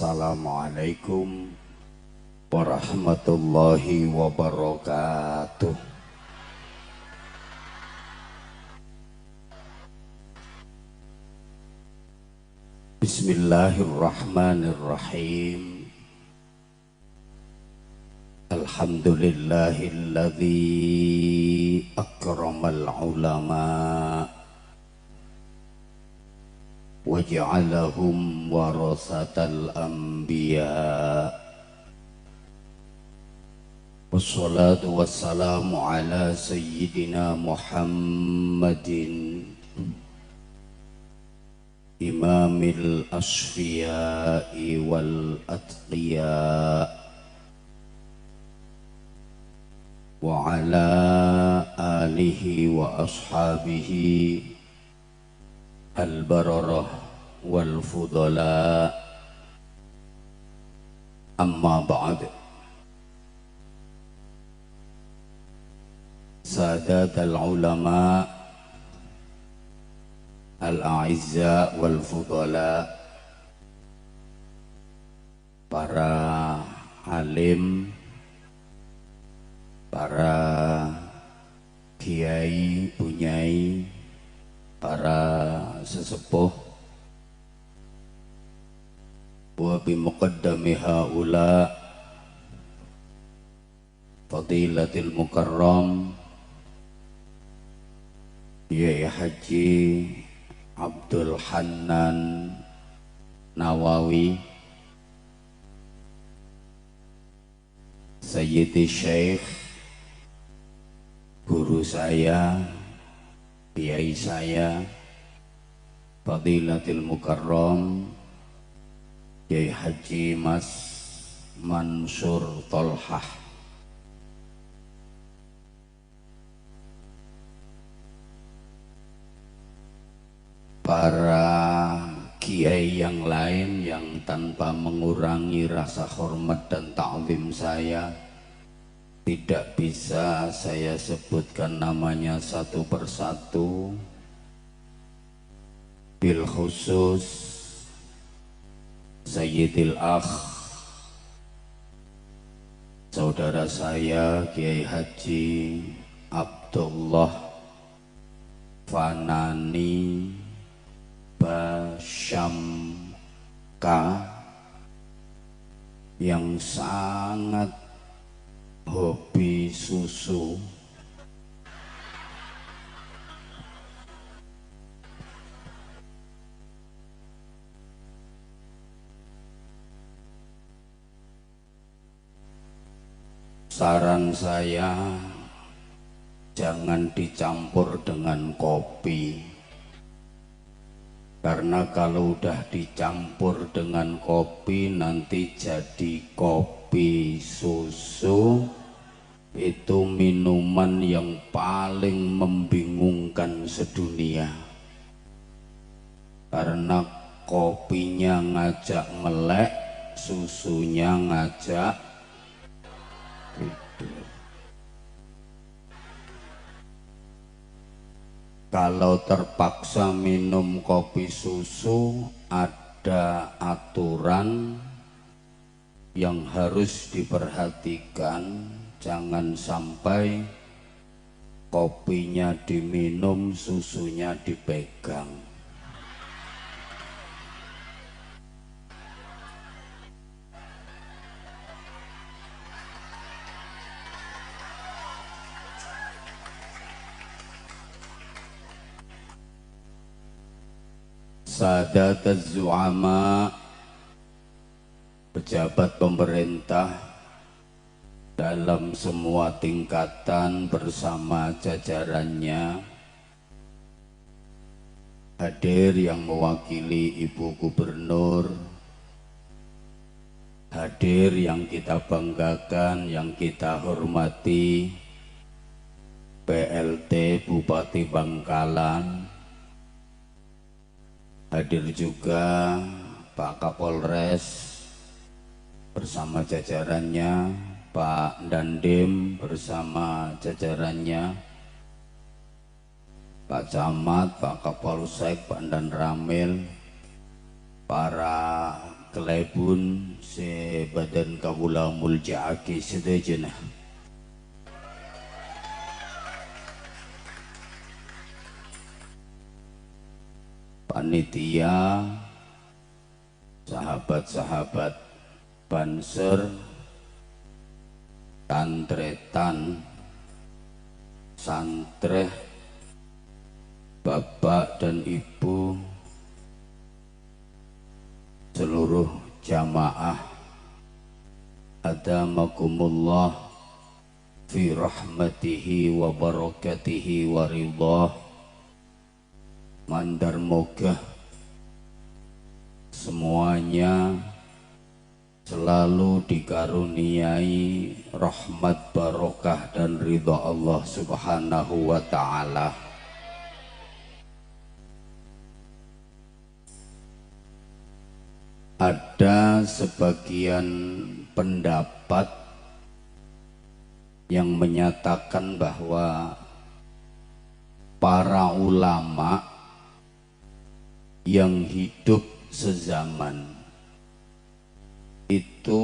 Assalamualaikum warahmatullahi wabarakatuh. Bismillahirrahmanirrahim. Alhamdulillahilladzi akramal ulama waj'alahum warasatal anbiya. Wassalatu wassalamu ala sayyidina Muhammadin imamil asfiya'i wal atqiya wa ala alihi wa ashabihi al-bararah wal fudala. Amma ba'd. Sadat al-ulama al-a'izza wal fudala, para alim, para kiai, bunyai, para sesepuh, wa bi muqaddami haula fadilatil mukarram Yai Haji Abdul Hannan Nawawi, Sayyidi Syekh, guru saya, kiai saya, Fadilatul Mukarram Yai Haji Mas Mansur Tolhah, para kiai yang lain yang tanpa mengurangi rasa hormat dan ta'zim saya, tidak bisa saya sebutkan namanya satu persatu. Bil khusus Sayyidil Akh, saudara saya Kiai Haji Abdullah Fanani Basyamka, yang sangat hobi susu. Saran saya, jangan dicampur dengan kopi, karena kalau udah dicampur dengan kopi nanti jadi kopi susu. Itu minuman yang paling membingungkan sedunia, karena kopinya ngajak melek, susunya ngajak tidur. Kalau terpaksa minum kopi susu, ada aturan yang harus diperhatikan. Jangan sampai kopinya diminum, susunya dipegang. Sadat az-zu'ama, pejabat pemerintah dalam semua tingkatan bersama jajarannya, hadir yang mewakili Ibu Gubernur, hadir yang kita banggakan, yang kita hormati PLT Bupati Bangkalan, hadir juga Pak Kapolres bersama jajarannya, Pak Dandim bersama jajarannya, Pak Camat, Pak Kapolsek, Pak Dan Ramil, para kelebun se badan kawula muljaake sedejana. Panitia, sahabat-sahabat Banser, tantretan, santreh, bapak dan ibu, seluruh jamaah, adamakumullah fi rahmatihi wa barakatihi wa ridhah. Mandar moga semuanya selalu dikaruniai rahmat, barokah dan ridha Allah Subhanahu wa ta'ala. Ada sebagian pendapat yang menyatakan bahwa para ulama yang hidup sezaman itu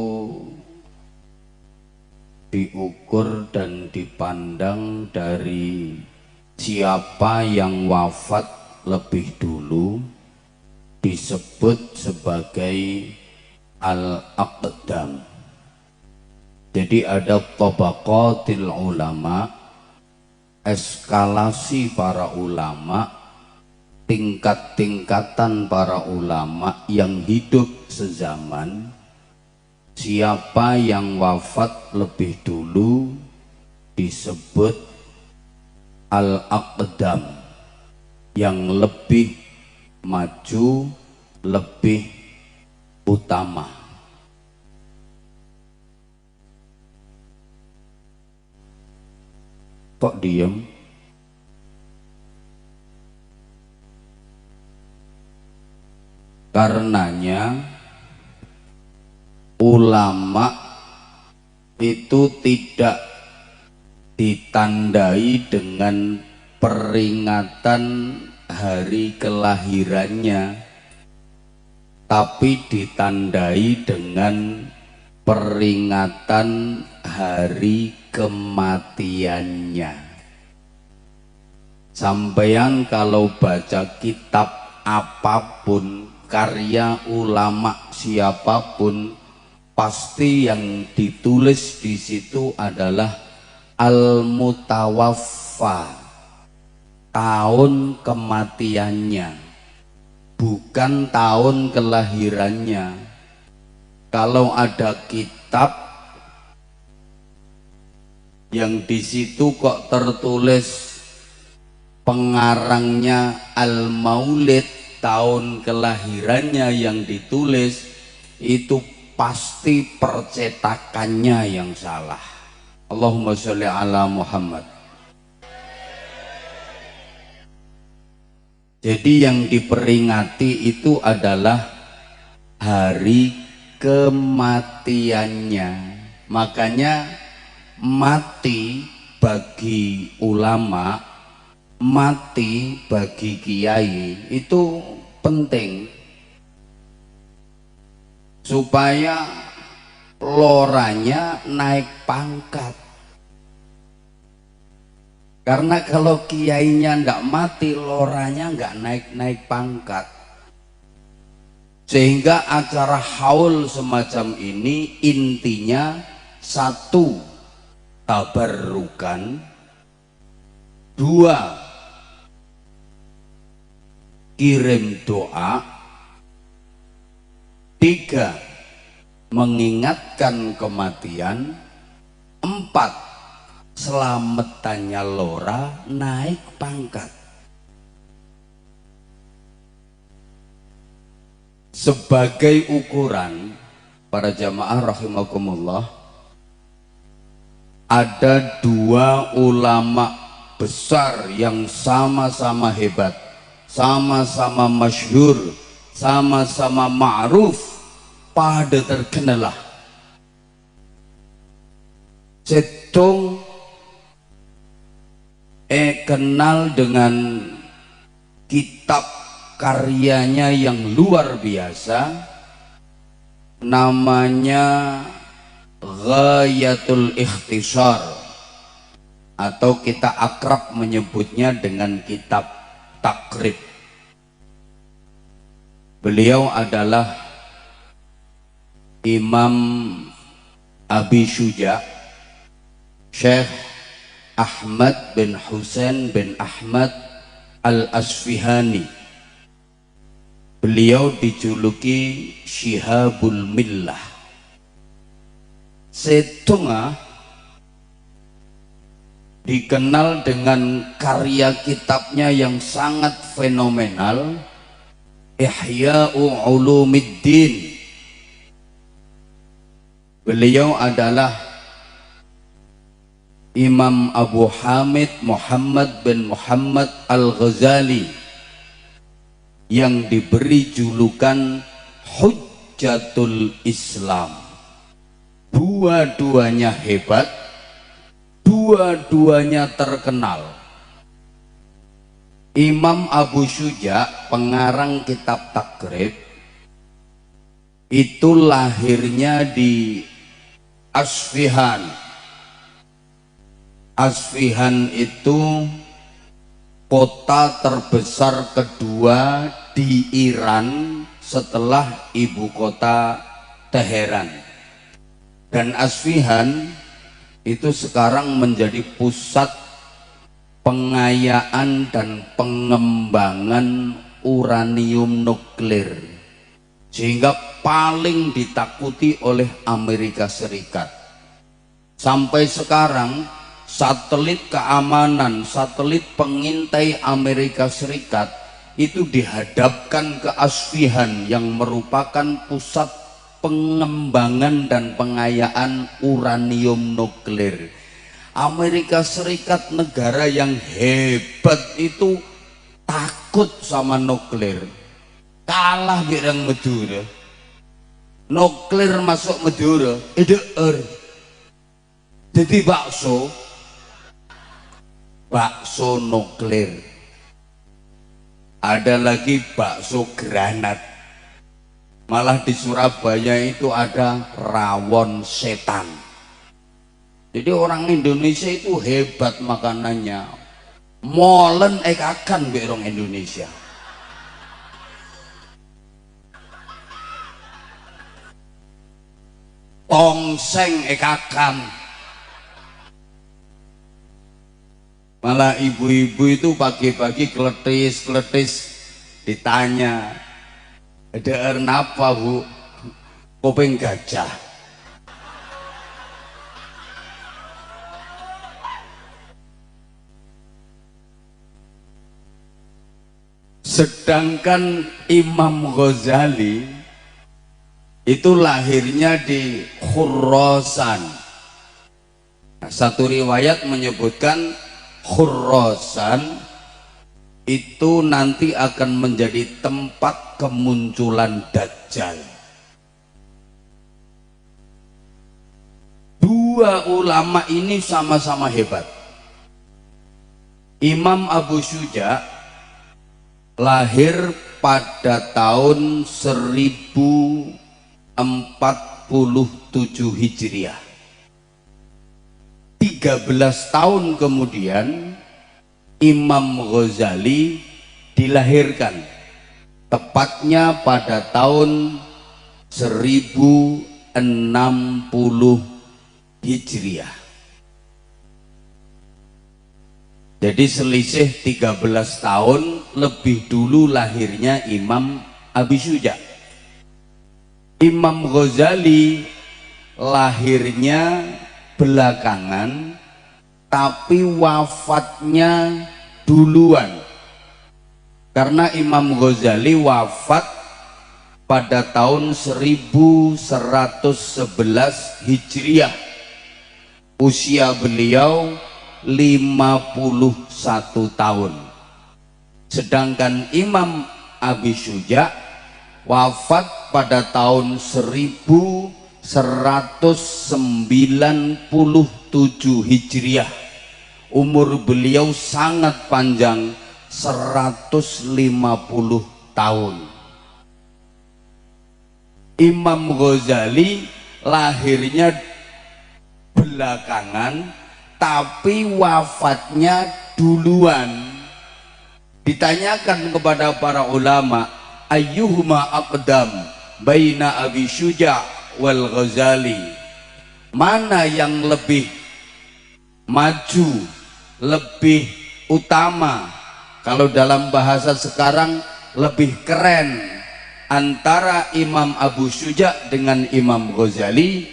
diukur dan dipandang dari siapa yang wafat lebih dulu, disebut sebagai al-aqdam. Jadi ada tabaqatil ulama, eskalasi para ulama, tingkat-tingkatan para ulama yang hidup sezaman. Siapa yang wafat lebih dulu disebut al-aqdam, yang lebih maju, lebih utama. Kok diem? Karenanya ulama itu tidak ditandai dengan peringatan hari kelahirannya, tapi ditandai dengan peringatan hari kematiannya. Sampeyan kalau baca kitab apapun, karya ulama siapapun, pasti yang ditulis di situ adalah al-mutawaffa, tahun kematiannya, bukan tahun kelahirannya. Kalau ada kitab yang di situ kok tertulis pengarangnya al-maulid, tahun kelahirannya yang ditulis, itu pasti percetakannya yang salah. Allahumma sholli ala Muhammad. Jadi yang diperingati itu adalah hari kematiannya. Makanya mati bagi ulama, mati bagi kiai itu penting supaya loranya naik pangkat. Karena kalau kiainya nggak mati, loranya nggak naik pangkat. Sehingga acara haul semacam ini intinya satu, tabarrukan, dua, kirim doa, tiga, mengingatkan kematian, empat, selametannya lora naik pangkat. Sebagai ukuran, para jamaah rahimakumullah, ada dua ulama besar yang sama-sama hebat, sama-sama masyhur, sama-sama ma'ruf, pada terkenalah. Cetung kenal dengan kitab karyanya yang luar biasa, namanya Ghayatul Ikhtisar, atau kita akrab menyebutnya dengan kitab Takrib. Beliau adalah Imam Abi Syuja, Syekh Ahmad bin Husain bin Ahmad Al-Asfihani. Beliau dijuluki Syihabul Millah. Setunga dikenal dengan karya kitabnya yang sangat fenomenal, Ihya'u Ulumiddin. Beliau adalah Imam Abu Hamid Muhammad bin Muhammad Al-Ghazali yang diberi julukan Hujjatul Islam. Dua-duanya hebat, dua-duanya terkenal. Imam Abu Syuja, pengarang kitab Takrib, itu lahirnya di Asfihan. Asfihan itu kota terbesar kedua di Iran setelah ibu kota Teheran. Dan Asfihan itu sekarang menjadi pusat pengayaan dan pengembangan uranium nuklir, sehingga paling ditakuti oleh Amerika Serikat. Sampai sekarang satelit keamanan, satelit pengintai Amerika Serikat itu dihadapkan ke Asfihan yang merupakan pusat pengembangan dan pengayaan uranium nuklir. Amerika Serikat, negara yang hebat itu, takut sama nuklir. Kalah birang Madura. Nuklir masuk Madura, EDR. Jadi bakso nuklir. Ada lagi bakso granat. Malah di Surabaya itu ada rawon setan. Jadi orang Indonesia itu hebat makanannya. Molen ekakan be orang Indonesia. Tongseng ekakan. Malah ibu-ibu itu pagi-pagi kletis-kletis ditanya, "Ada apa, Bu?" "Kuping gajah." Sedangkan Imam Ghazali itu lahirnya di Khurasan. Nah, satu riwayat menyebutkan Khurasan itu nanti akan menjadi tempat kemunculan Dajjal. Dua ulama ini sama-sama hebat. Imam Abu Syuja lahir pada tahun 1047 Hijriah. 13 tahun kemudian Imam Ghazali dilahirkan, tepatnya pada tahun 1060 Hijriah. Jadi selisih 13 tahun lebih dulu lahirnya Imam Abi Syuja. Imam Ghazali lahirnya belakangan, tapi wafatnya duluan. Karena Imam Ghazali wafat pada tahun 1111 Hijriah. Usia beliau 51 tahun. Sedangkan Imam Abi Syuja wafat pada tahun 1197 Hijriah. Umur beliau sangat panjang, 150 tahun. Imam Ghazali lahirnya belakangan tapi wafatnya duluan. Ditanyakan kepada para ulama, ayyuhuma aqdam baina Abi Syuja' wal Ghazali, mana yang lebih maju, lebih utama, kalau dalam bahasa sekarang lebih keren, antara Imam Abu Syuja' dengan Imam Ghazali?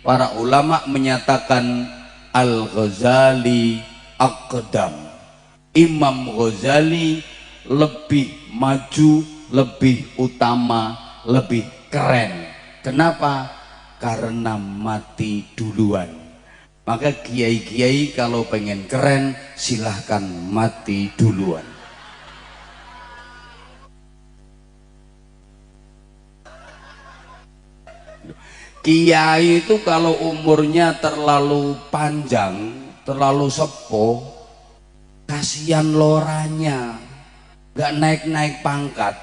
Para ulama menyatakan Al-Ghazali aqdam. Imam Ghazali lebih maju, lebih utama, lebih keren. Kenapa? Karena mati duluan. Maka kiai-kiai kalau pengen keren silahkan mati duluan. Kiai itu kalau umurnya terlalu panjang, terlalu sepuh, kasihan loranya, nggak naik-naik pangkat.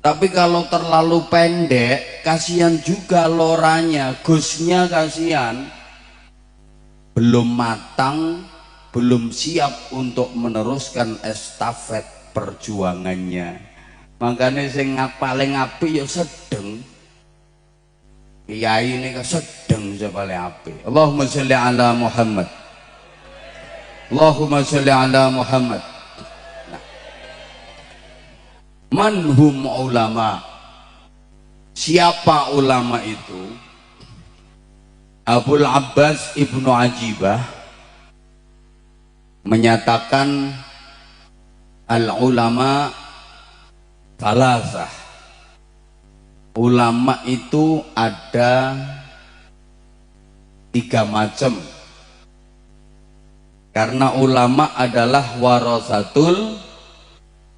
Tapi kalau terlalu pendek, kasihan juga loranya, gusnya kasihan, belum matang, belum siap untuk meneruskan estafet perjuangannya. Makanya sing paling apik ya sedeng. Kiai ini kan sedeng paling apik. Allahumma sholli ala Muhammad. Allahumma sholli ala Muhammad. Manhum ulama. Siapa ulama itu? Abul Abbas Ibnu Ajibah menyatakan al ulama thalathah. Ulama itu ada 3 macam. Karena ulama adalah warasatul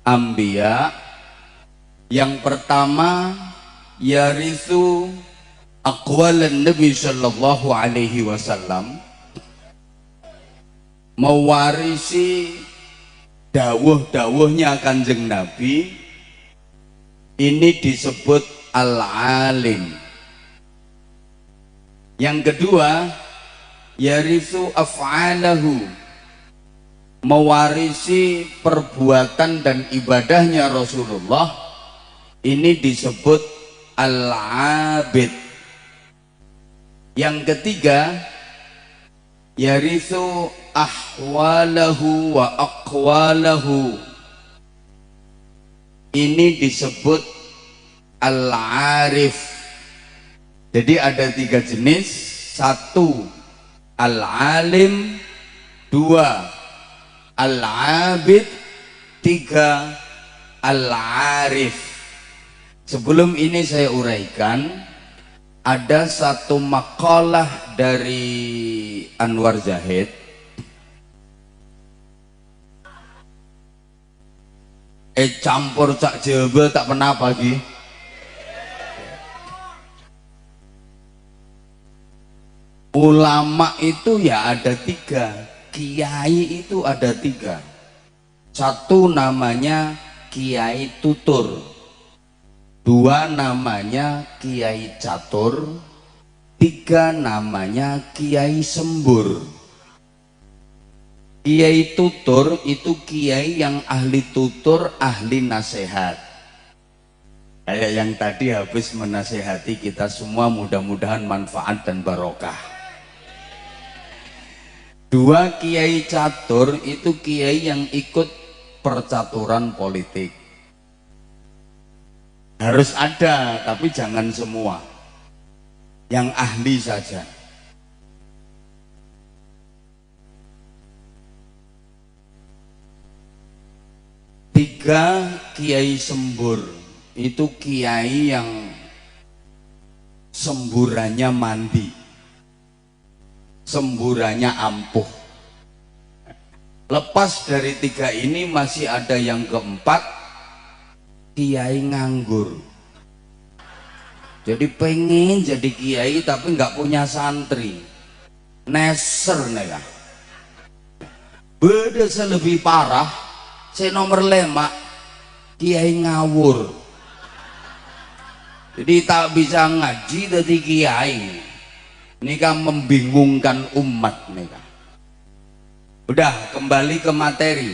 anbiya. Yang pertama, yarisu aqwalan Nabi sallallahu alaihi wasallam, mewarisi dawuh-dawuhnya Kanjeng Nabi. Ini disebut al-alim. Yang kedua, yarisu af'alahu, mewarisi perbuatan dan ibadahnya Rasulullah. Ini disebut al-abid. Yang ketiga, yarisu ahwalahu wa aqwalahu. Ini disebut al-arif. Jadi ada 3 jenis. 1 al-alim, 2 al-abid, 3 al-arif. Sebelum ini saya uraikan, ada satu makalah dari Anwar Zahid. Campur cak Jawa tak pernah pagi. Ulama itu ya ada 3, kiai itu ada 3. 1 namanya kiai tutur, 2 namanya kiai catur, 3 namanya kiai sembur. Kiai tutur itu kiai yang ahli tutur, ahli nasihat. Kayak yang tadi habis menasehati kita semua, mudah-mudahan manfaat dan barokah. 2 kiai catur itu kiai yang ikut percaturan politik. Harus ada, tapi jangan semua. Yang ahli saja. Tiga, kiai sembur. Itu kiai yang semburannya mandi, semburannya ampuh. Lepas dari 3 ini masih ada yang keempat, kiai nganggur. Jadi pengen jadi kiai tapi nggak punya santri, neser nih ya. Beda lebih parah. Saya nomor 5, kiai ngawur. Jadi tak bisa ngaji dari kiai. Nikah membingungkan umat nikah. Udah kembali ke materi.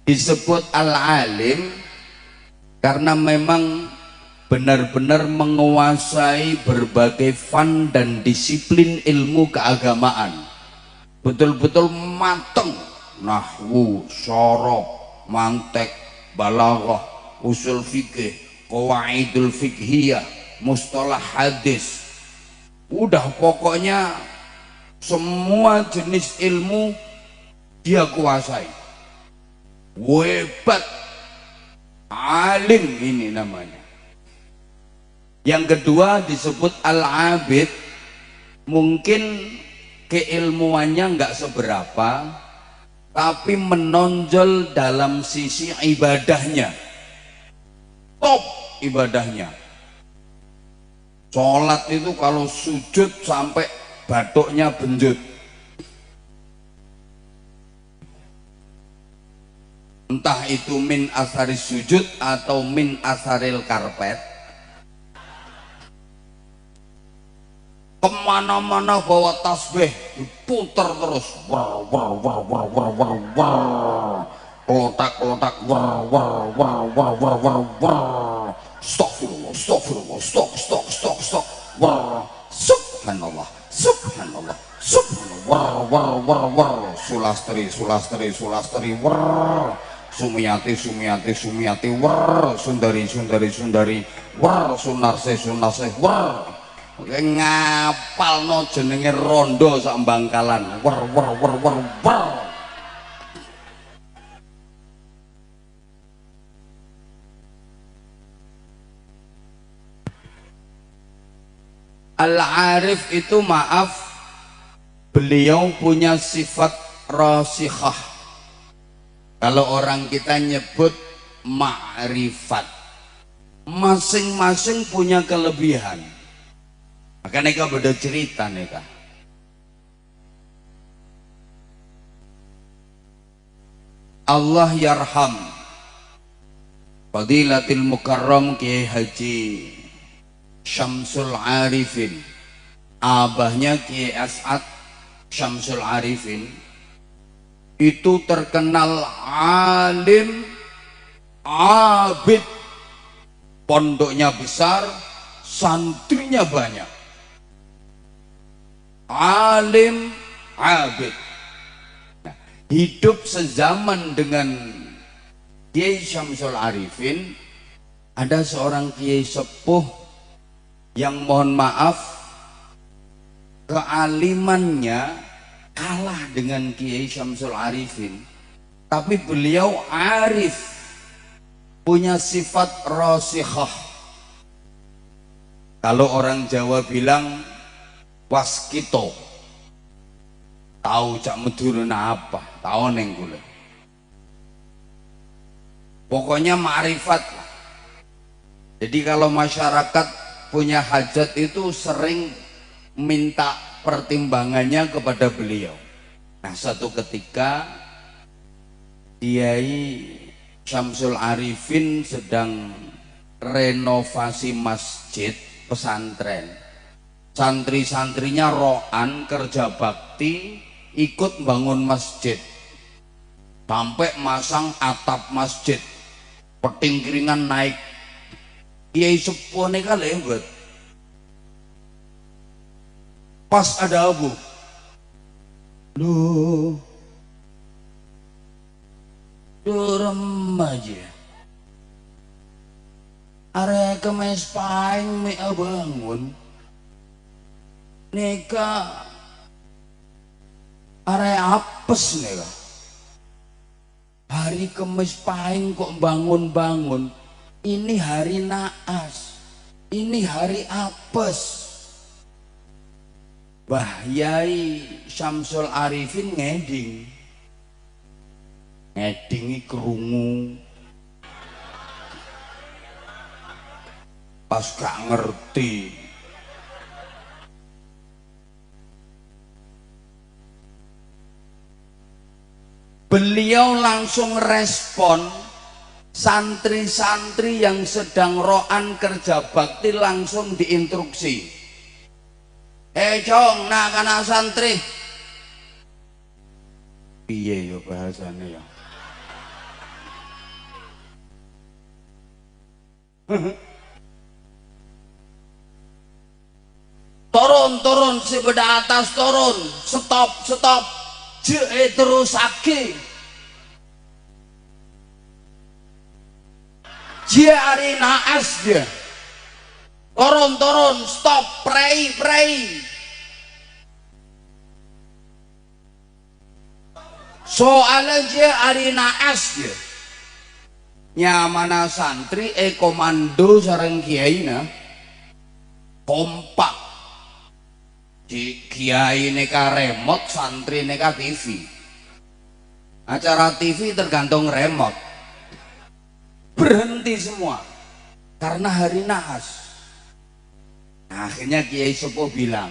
Disebut al-alim karena memang benar-benar menguasai berbagai fan dan disiplin ilmu keagamaan. Betul-betul mateng. Nahwu, syarah, mantek, balaghah, usul fikih, qawaidul fikhiyah, mustalah hadis. Udah pokoknya semua jenis ilmu dia kuasai. Hebat, alim ini namanya. Yang kedua disebut al-abid. Mungkin keilmuannya nggak seberapa, tapi menonjol dalam sisi ibadahnya. Top ibadahnya. Sholat itu kalau sujud sampai batuknya benjut. Entah itu min asaris sujud atau min asaril karpet. Kemana-mana bawa tasbih, diputer terus. War, war, war, war, war, war, war. Kelotak-kelotak, war, war, war, war, war, war, war. Astagfirullah, astagfirullah, stok. War, subhanallah, subhanallah, subhanallah, war, war, war, war. Sulastri, war. Sumiyati, war. Sundari, war. Sunarse, war. Ngapal no jenenge rondo sak Bangkalan. War. Al-arif itu maaf, beliau punya sifat rasikhah. Kalau orang kita nyebut ma'rifat, masing-masing punya kelebihan. Maka neka beda cerita neka. Allah yarham Fadilatil Mukarram Kiai Haji Syamsul Arifin, abahnya Kiai As'ad Syamsul Arifin, itu terkenal alim, abid, pondoknya besar, santrinya banyak. Alim, abid. Nah, hidup sezaman dengan Kiai Syamsul Arifin. Ada seorang kiai sepuh yang mohon maaf kealimannya kalah dengan Kiai Syamsul Arifin, tapi beliau arif, punya sifat rasikhah. Kalau orang Jawa bilang waskito, tahu cak meduruna apa, tahu neng kula. Pokoknya ma'rifat. Jadi kalau masyarakat punya hajat itu sering minta pertimbangannya kepada beliau. Nah, satu ketika Kiai Syamsul Arifin sedang renovasi masjid pesantren. Santri-santrinya roan kerja bakti ikut bangun masjid. Sampai masang atap masjid. Peting keringan naik. Kiai sepuh nih kan lewat. Pas ada abu, duh, durem aja. Area kemes paing me bangun, neka area apes neka. Hari kemes paing kok bangun-bangun. Ini hari naas, ini hari apes. Bah Yai Syamsul Arifin ngedingi kerungu. Pas gak ngerti, beliau langsung respon Santri-santri yang sedang roan kerja bakti langsung diinstruksi, Jong, nak kana santri piye yo bahasane ya. Turun si beda atas turun, stop terus aki dia hari naas dia turun stop pray soalnya dia hari naas dia nyamana santri komando sareng kiai na kompak di kiai neka remote, santri neka TV. Acara TV tergantung remote, berhenti semua karena hari nahas. Nah, akhirnya Kiai Sepuh bilang,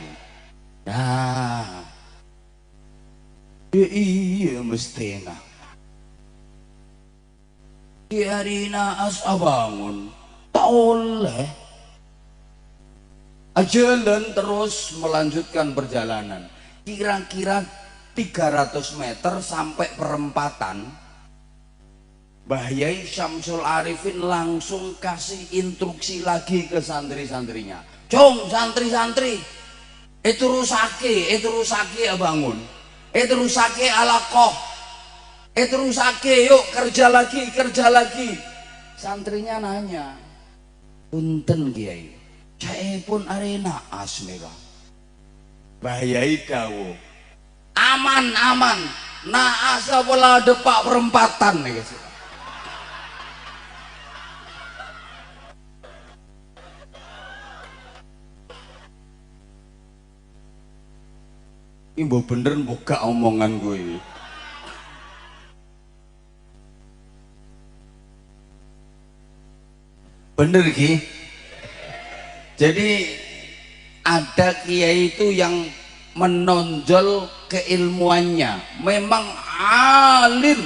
nah iya mestinya di hari nahas abangun tak oleh jalan terus melanjutkan perjalanan. Kira-kira 300 meter sampai perempatan, Mbah Yai Syamsul Arifin langsung kasih instruksi lagi ke santri-santrinya. Jong, santri-santri, itu rusake ya bangun, itu rusake alakoh, itu rusake yuk kerja lagi. Santrinya nanya, punten Kiai, saya pun arena as mega bahayai dawo aman naas bola depak perempatan nih guys. Ibu bener buka omongan gue ini. Bener Ki. Jadi ada kiai itu yang menonjol keilmuannya, memang alim,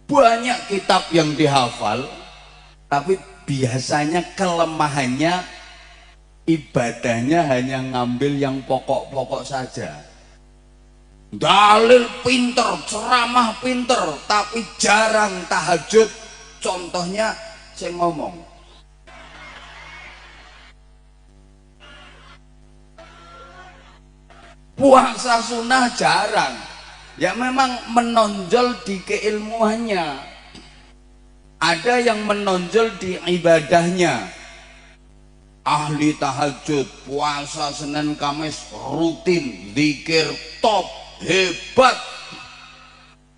banyak kitab yang dihafal, tapi biasanya kelemahannya ibadahnya hanya ngambil yang pokok-pokok saja. Dalil pinter, ceramah pinter, tapi jarang tahajud. Contohnya saya ngomong puasa sunnah jarang, ya memang menonjol di keilmuannya. Ada yang menonjol di ibadahnya, ahli tahajud, puasa Senin Kamis rutin, zikir top, hebat,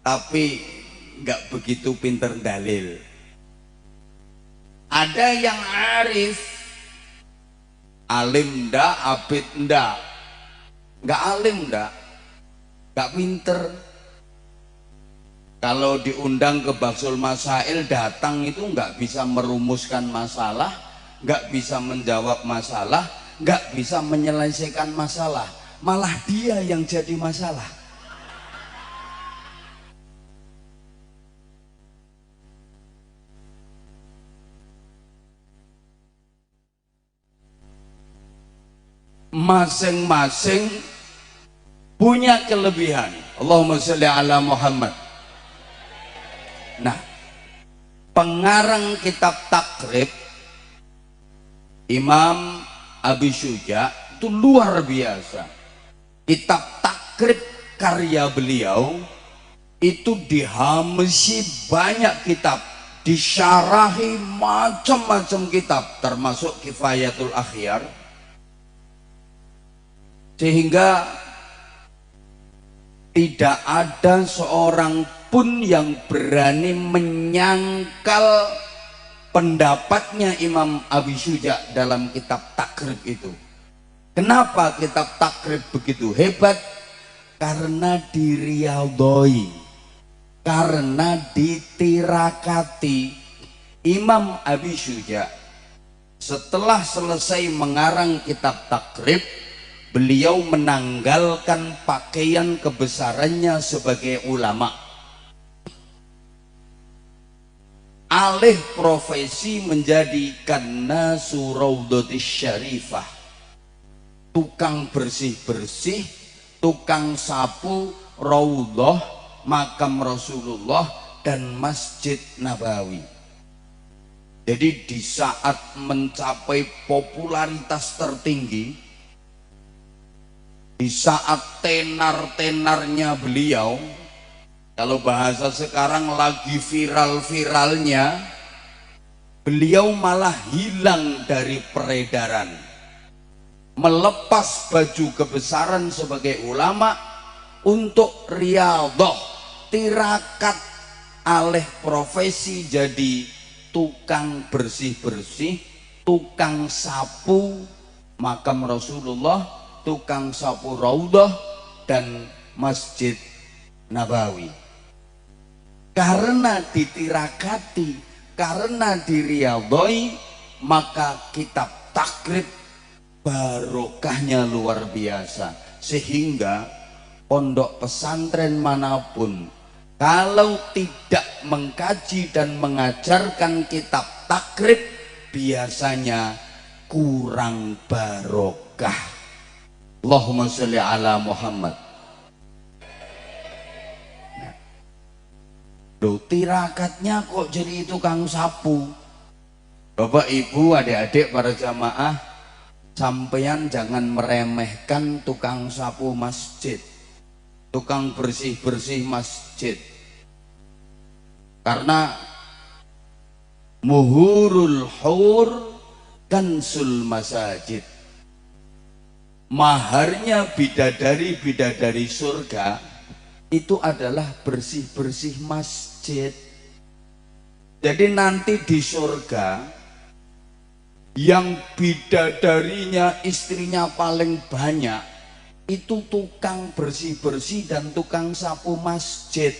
tapi nggak begitu pinter dalil. Ada yang arif, alim ndak, abid ndak, nggak alim nggak pinter. Kalau diundang ke Baksul Masail datang itu nggak bisa merumuskan masalah, nggak bisa menjawab masalah, nggak bisa menyelesaikan masalah, malah dia yang jadi masalah. Masing-masing punya kelebihan. Allahumma sholli ala Muhammad. Nah, pengarang kitab takrib Imam Abi Syuja itu luar biasa. Kitab takrib karya beliau itu dihamisi banyak kitab, disyarahi macam-macam kitab, termasuk Kifayatul Akhyar, sehingga tidak ada seorang pun yang berani menyangkal pendapatnya Imam Abi Syuja dalam kitab takrib itu. Kenapa kitab takrib begitu hebat? Karena diriyadhoi, karena ditirakati. Imam Abi Syuja setelah selesai mengarang kitab takrib, beliau menanggalkan pakaian kebesarannya sebagai ulama. alih profesi menjadi kannasu raudhatis syarifah, tukang bersih-bersih, tukang sapu raudhah makam Rasulullah dan Masjid Nabawi. Jadi di saat mencapai popularitas tertinggi, di saat tenar-tenarnya beliau, kalau bahasa sekarang lagi viral-viralnya, beliau malah hilang dari peredaran, melepas baju kebesaran sebagai ulama untuk riyadhah, tirakat alih profesi jadi tukang bersih-bersih, tukang sapu makam Rasulullah, tukang sapu raudhah dan Masjid Nabawi. Karena ditirakati, karena diriyadhai, maka kitab takrib barokahnya luar biasa. Sehingga pondok pesantren manapun kalau tidak mengkaji dan mengajarkan kitab takrib, biasanya kurang barokah. Allahumma sholli ala Muhammad. Loh, tirakatnya kok jadi tukang sapu? Bapak ibu adik-adik para jamaah, sampeyan jangan meremehkan tukang sapu masjid, tukang bersih-bersih masjid. Karena muhurul hur kansul masajid, maharnya bidadari-bidadari surga itu adalah bersih-bersih masjid. Jadi nanti di surga yang bidadarinya istrinya paling banyak itu tukang bersih-bersih dan tukang sapu masjid.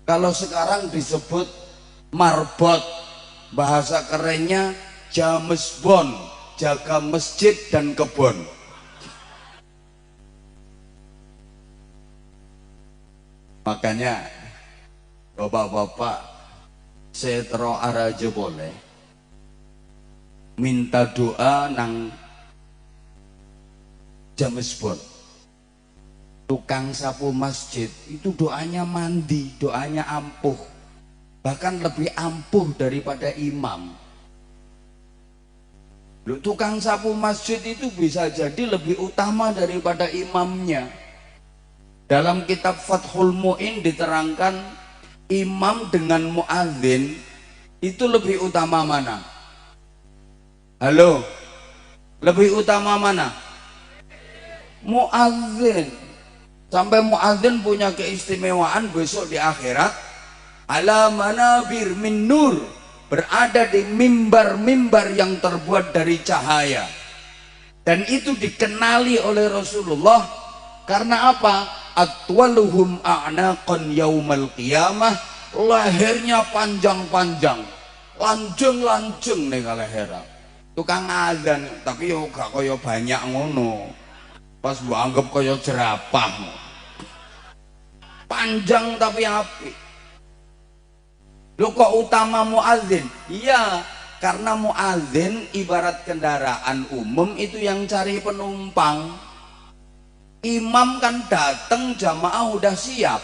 Kalau sekarang disebut marbot, bahasa kerennya jamesbon, jaga masjid dan kebun. Makanya bapak-bapak setro araja boleh minta doa nang jamesbon, tukang sapu masjid, itu doanya mandi, doanya ampuh, bahkan lebih ampuh daripada imam. Loh, tukang sapu masjid itu bisa jadi lebih utama daripada imamnya. Dalam kitab Fathul Mu'in diterangkan imam dengan muadzin itu lebih utama mana? Halo, lebih utama mana? Muadzin. Sampai muadzin punya keistimewaan besok di akhirat, ala manabir min nur, berada di mimbar-mimbar yang terbuat dari cahaya. Dan itu dikenali oleh Rasulullah karena apa? Atwaluhum a'naqan yaumal qiyamah, lehernya panjang-panjang, lanjeng-lanjeng nih lehernya. Tukang azan tapi yo gak kaya banyak ngono, pas gua anggap kaya jerapah, panjang tapi api. Lo kok utama muadzin? Iya, karena muadzin ibarat kendaraan umum itu yang cari penumpang. Imam kan datang jamaah udah siap,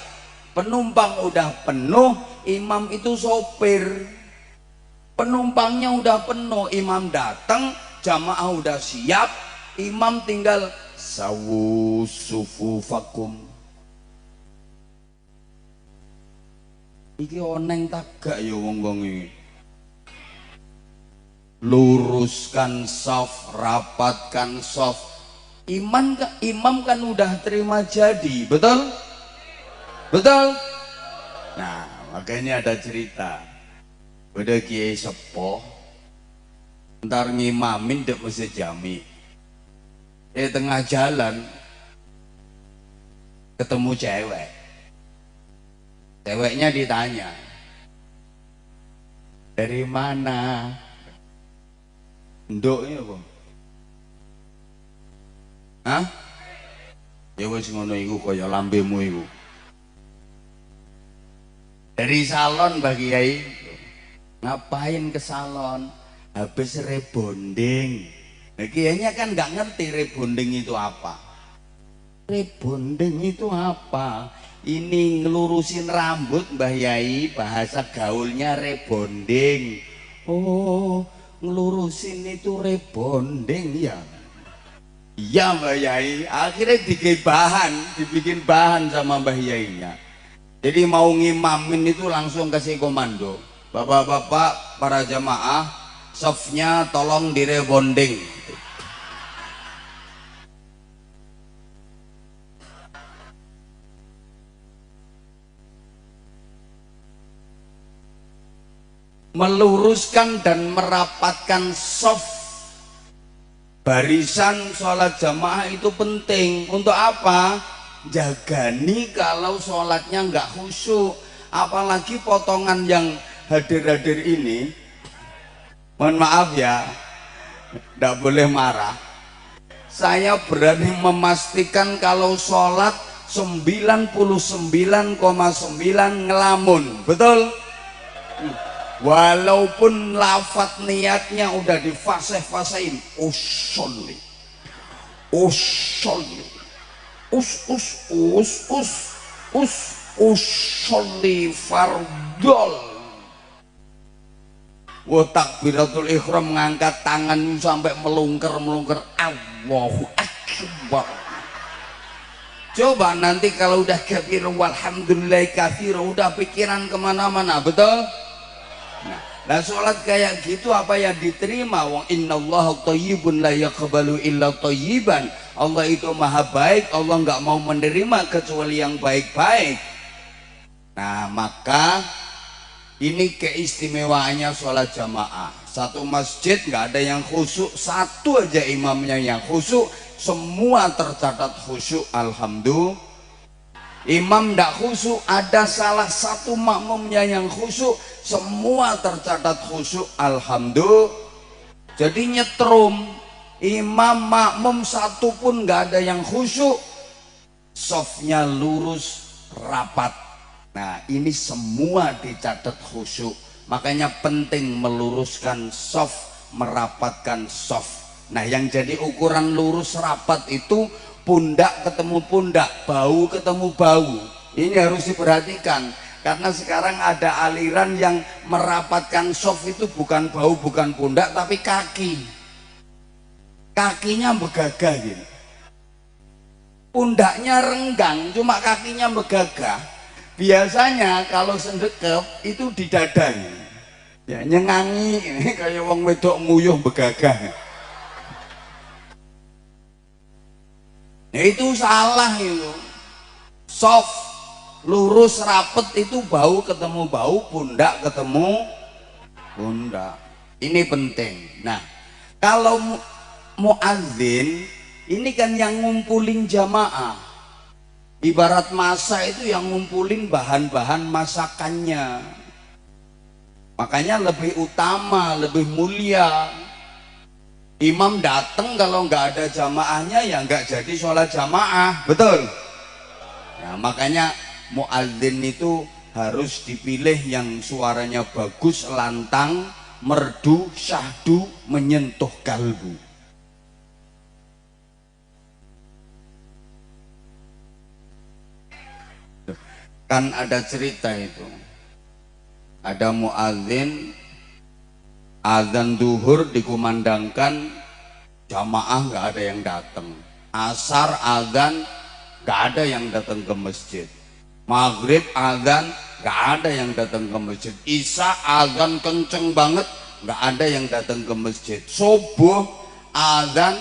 penumpang udah penuh, imam itu sopir. Penumpangnya udah penuh, imam datang, jamaah udah siap, imam tinggal sawu sufufakum. Iki oneng tagak ya wong-wong iki. Luruskan saf, rapatkan saf. Imam kan udah terima jadi, betul? Betul? Nah, makanya ada cerita. Ada kiai sepuh ntar ngimamin dek masjid jami. Tengah jalan ketemu cewek. Ceweknya ditanya, dari mana? Nduknya apa? Hah? Ya wis ngono iku kaya lambemu iku. Dari salon Mbah Kiai. Ngapain ke salon? Habis rebonding. Nah, kayaknya kan nggak ngerti rebonding itu apa. Rebonding itu apa? Ini ngelurusin rambut Mbah Yai, bahasa gaulnya rebonding. Oh, ngelurusin itu rebonding ya. Iya Mbah Yai, akhirnya dibikin bahan sama Mbah Yainya. Jadi mau ngimamin itu langsung kasih komando. Bapak-bapak para jamaah, softnya tolong direbonding. Meluruskan dan merapatkan soft barisan sholat jamaah itu penting. Untuk apa? Jagani kalau sholatnya nggak khusyuk. Apalagi potongan yang hadir-hadir ini, mohon maaf ya, nggak boleh marah. Saya berani memastikan kalau sholat 99,9 ngelamun, betul? Walaupun lafaz niatnya udah difasih-fasihin, usolli, usolli, usolli fardol. Wah, takbiratul ihram mengangkat tangan sampai melungker, Allahu akbar. Coba nanti kalau udah kabir walhamdulillah kafir, udah pikiran kemana-mana, betul? Nah, sholat kayak gitu apa yang diterima? Wa innallaha thayyibun la yaqbalu illa thayyiban. Allah itu maha baik, Allah nggak mau menerima kecuali yang baik-baik. Nah, maka ini keistimewaannya sholat jamaah. Satu masjid nggak ada yang khusyuk, satu aja imamnya yang khusyuk, semua tercatat khusyuk. Alhamdulillah. Imam tidak khusyuk, ada salah satu makmumnya yang khusyuk, semua tercatat khusyuk. Alhamdulillah. Jadi nyetrum, imam makmum satu pun nggak ada yang khusyuk, softnya lurus rapat. Nah, ini semua dicatat khusyuk. Makanya penting meluruskan soft, merapatkan soft. Nah, yang jadi ukuran lurus rapat itu pundak ketemu pundak, bau ketemu bau. Ini harus diperhatikan karena sekarang ada aliran yang merapatkan soft itu bukan bau, bukan pundak, tapi kaki. Kakinya begagah gitu. Pundaknya renggang, cuma kakinya begagah. Biasanya kalau sendekep itu di dada. Ya, nyengangi kayak wong wedok nguyuh begagah. Ya, itu salah itu. Soft, lurus, rapet itu bau ketemu bau, pundak ketemu pundak. Ini penting. Nah, kalau muadzin ini kan yang ngumpulin jamaah. Ibarat masa itu yang ngumpulin bahan-bahan masakannya. Makanya lebih utama, lebih mulia. Imam datang kalau nggak ada jamaahnya ya nggak jadi sholat jamaah, betul? Nah, makanya muadzin itu harus dipilih yang suaranya bagus, lantang, merdu, syahdu, menyentuh kalbu. Kan ada cerita itu, ada muadzin azan duhur dikumandangkan, jamaah nggak ada yang datang. Asar azan nggak ada yang datang ke masjid. Maghrib azan nggak ada yang datang ke masjid. Isya azan kenceng banget, nggak ada yang datang ke masjid. Subuh azan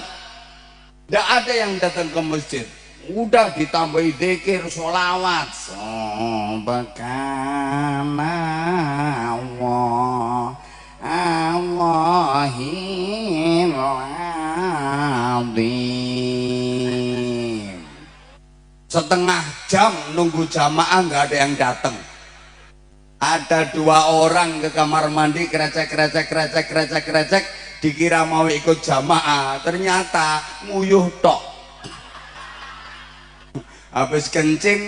nggak ada yang datang ke masjid. Udah ditambahi zikir, sholawat. Subhanallah Allahil azim. Setengah jam nunggu jamaah nggak ada yang datang. Ada 2 orang ke kamar mandi, krecek, dikira mau ikut jamaah, ternyata nguyuh tok. Habis kencing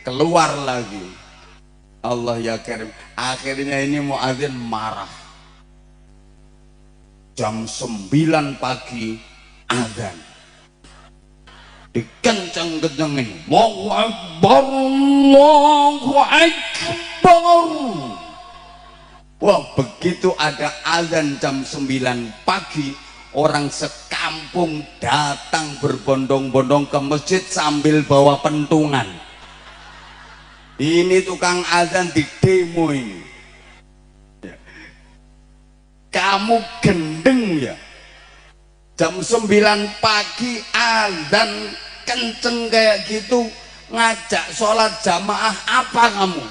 keluar lagi. Allah ya Karim. Akhirnya ini muadzin marah. Jam 9 pagi azan. Dikenceng-kencengin. Allahu Akbar, Allahu Akbar. Wah, begitu ada azan jam 9 pagi, orang sekampung datang berbondong-bondong ke masjid sambil bawa pentungan. Ini tukang azan di demo ini. Kamu gendeng ya? Jam 9 pagi azan kenceng kayak gitu, ngajak sholat jamaah apa kamu?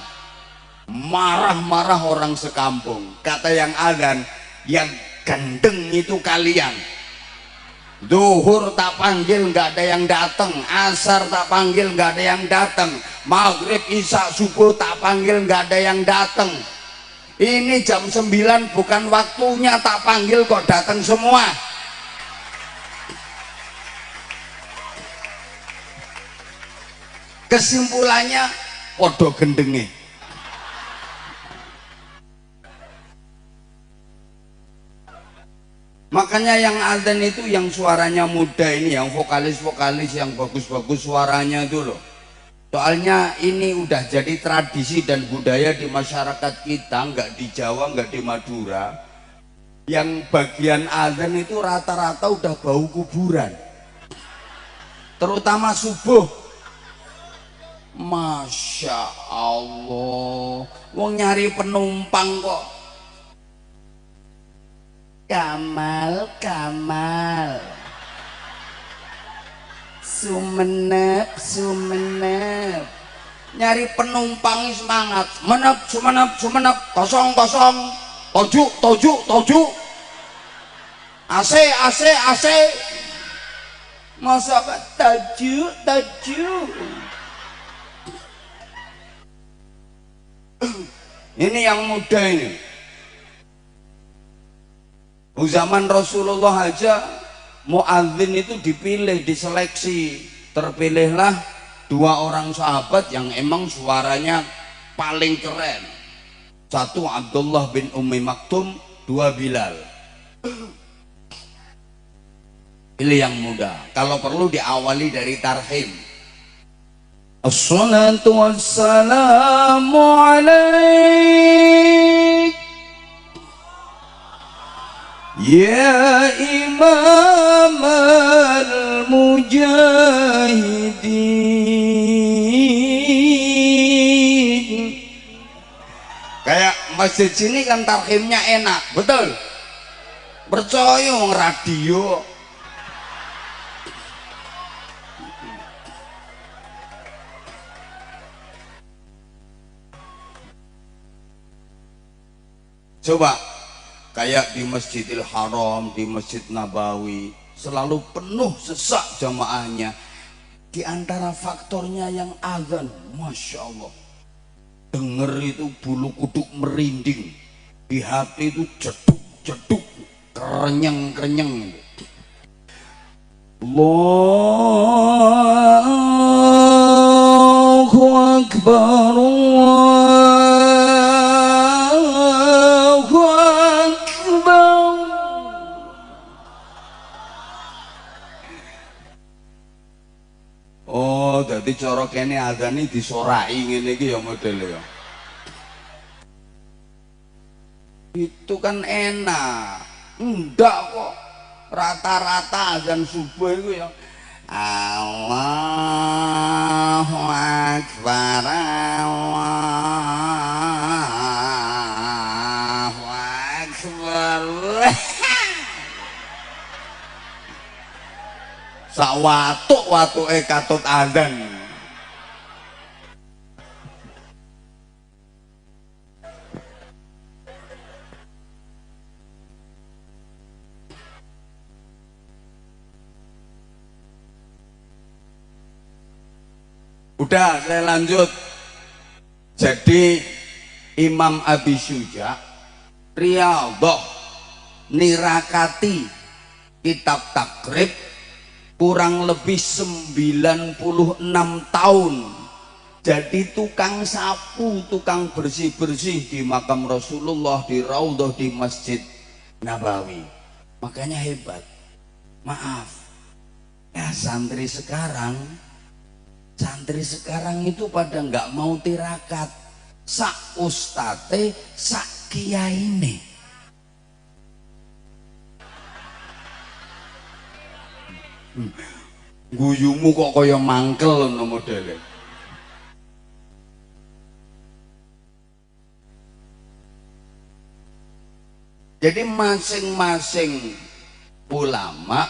Marah-marah orang sekampung. Kata yang azan, yang gendeng itu kalian. Zuhur tak panggil nggak ada yang datang, asar tak panggil nggak ada yang datang, maghrib isya subuh tak panggil nggak ada yang datang. Ini jam 9 bukan waktunya tak panggil kok datang semua. Kesimpulannya podo gendenge. Makanya yang azan itu yang suaranya muda ini, yang vokalis-vokalis yang bagus-bagus suaranya itu loh. Soalnya ini udah jadi tradisi dan budaya di masyarakat kita, nggak di Jawa, nggak di Madura. Yang bagian azan itu rata-rata udah bau kuburan. Terutama subuh. Masya Allah, wong nyari penumpang kok. Kamal, Kamal, Sumenep, Sumenep, nyari penumpang semangat, Sumenep, Sumenep, Sumenep, kosong, kosong, toju, toju, toju, AC, AC, AC, masa taju, taju. Ini yang muda ini. Zaman Rasulullah aja muadzin itu dipilih, diseleksi. Terpilihlah 2 orang sahabat yang emang suaranya paling keren. Satu Abdullah bin Ummi Maktum, 2 Bilal. Pilih yang muda. Kalau perlu diawali dari tarhim. Assalatu wassalamu alaik ya imam al-mujahidin. Kayak masjid sini kan tarhimnya enak, betul? Percaya wong radio. Coba kayak di Masjidil Haram, di Masjid Nabawi selalu penuh sesak jamaahnya. Di antara faktornya yang azan, Masya Allah, denger itu bulu kuduk merinding, di hati itu jeduk-jeduk, kerenyeng-kerenyeng. Allahu Akbar, Allahu Akbar. Oh, jadi cara kene azane disorai ngene iki ya modele ya. Itu kan enak. Enggak kok. Rata-rata azan subuh itu ya Allahu Akbar, Allahu Akbar. Sak watuk-watuke katut azan. Udah, saya lanjut. Jadi Imam Abi Syuja Riyadhah nirakati kitab takrib kurang lebih 96 tahun jadi tukang sapu, tukang bersih-bersih di makam Rasulullah, di Raudhah, di Masjid Nabawi. Makanya hebat. Maaf ya, santri sekarang itu pada nggak mau tirakat, sak ustate, sak kiyaine. Guyumu kok kaya mangkel no modele. Jadi masing-masing ulama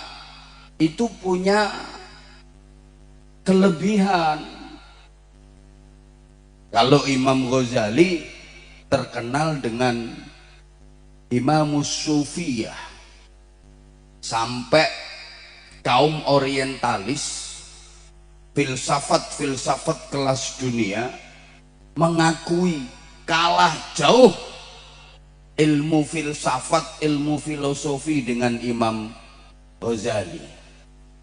itu punya kelebihan. Kalau Imam Ghazali terkenal dengan Imamus Sufiyah, sampai kaum orientalis, filsafat kelas dunia mengakui kalah jauh ilmu filsafat, ilmu filosofi dengan Imam Ghazali.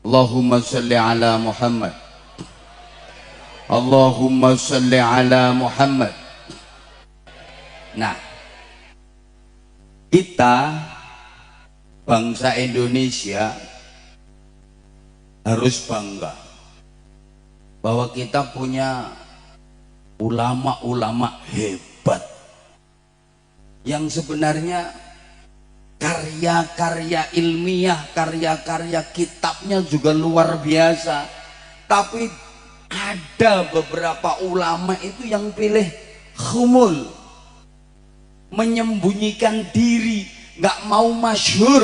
Allahumma salli ala Muhammad. Allahumma salli ala Muhammad. Nah, kita bangsa Indonesia harus bangga bahwa kita punya ulama-ulama hebat yang sebenarnya karya-karya ilmiah, karya-karya kitabnya juga luar biasa. Tapi ada beberapa ulama itu yang pilih khumul, menyembunyikan diri, nggak mau masyhur.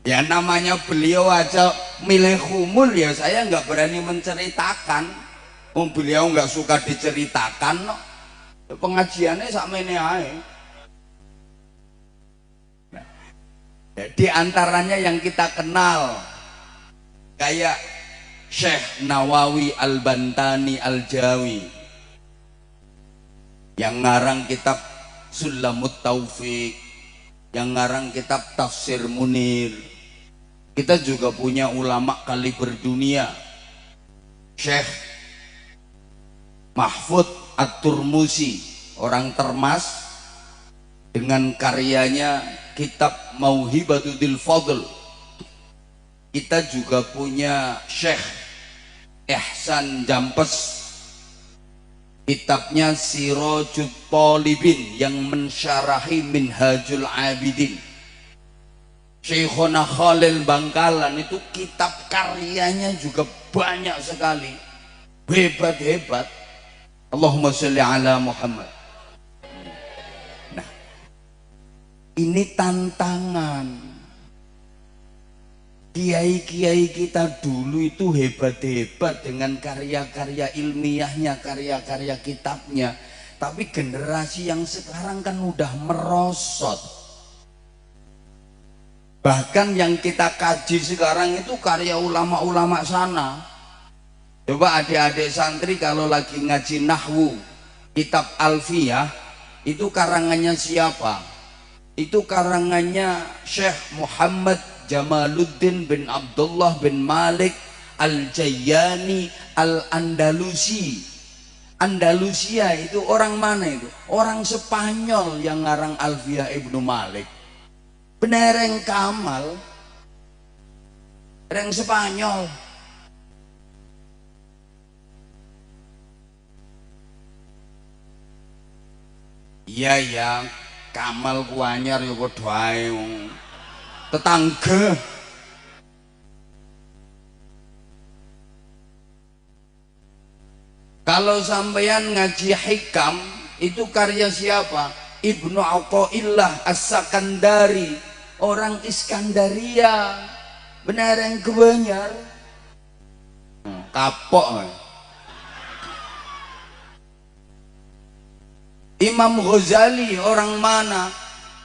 Ya namanya beliau aja milih khumul, ya saya nggak berani menceritakan. Beliau nggak suka diceritakan, no. Pengajiannya sakmene ae. Di antaranya yang kita kenal kayak Syekh Nawawi Al-Bantani Al-Jawi yang ngarang kitab Sulamut Taufik, yang ngarang kitab Tafsir Munir. Kita juga punya ulama kaliber dunia, Syekh Mahfud At-Turmusi, orang Termas, dengan karyanya kitab Mauhibatul Fadl. Kita juga punya Syekh Ihsan Jampes, kitabnya Sirajut Talibin yang mensyarahi Minhajul Abidin. Syekhona Khalil Bangkalan itu kitab karyanya juga banyak sekali, hebat-hebat. Allahumma sholli ala Muhammad. Nah, ini tantangan. Kiai-kiai kita dulu itu hebat-hebat dengan karya-karya ilmiahnya, karya-karya kitabnya. Tapi generasi yang sekarang kan udah merosot. Bahkan yang kita kaji sekarang itu karya ulama-ulama sana. Coba adik-adik santri kalau lagi ngaji nahwu, kitab Alfiyah, itu karangannya siapa? Itu karangannya Syekh Muhammad Jamaluddin bin Abdullah bin Malik Al-Jayyani Al-Andalusi. Andalusia itu orang mana itu? Orang Spanyol yang ngarang Alfiyah Ibnu Malik. Benereng Kamal, orang Spanyol. Iya ya, Kamal kuanyar ya padha ae wong tetangga. Kalau sampeyan ngaji hikam itu karya siapa? Ibnu Athaillah As-Sakandari, orang Iskandaria. Benar yang kebanyakan kapok. Imam Ghazali orang mana?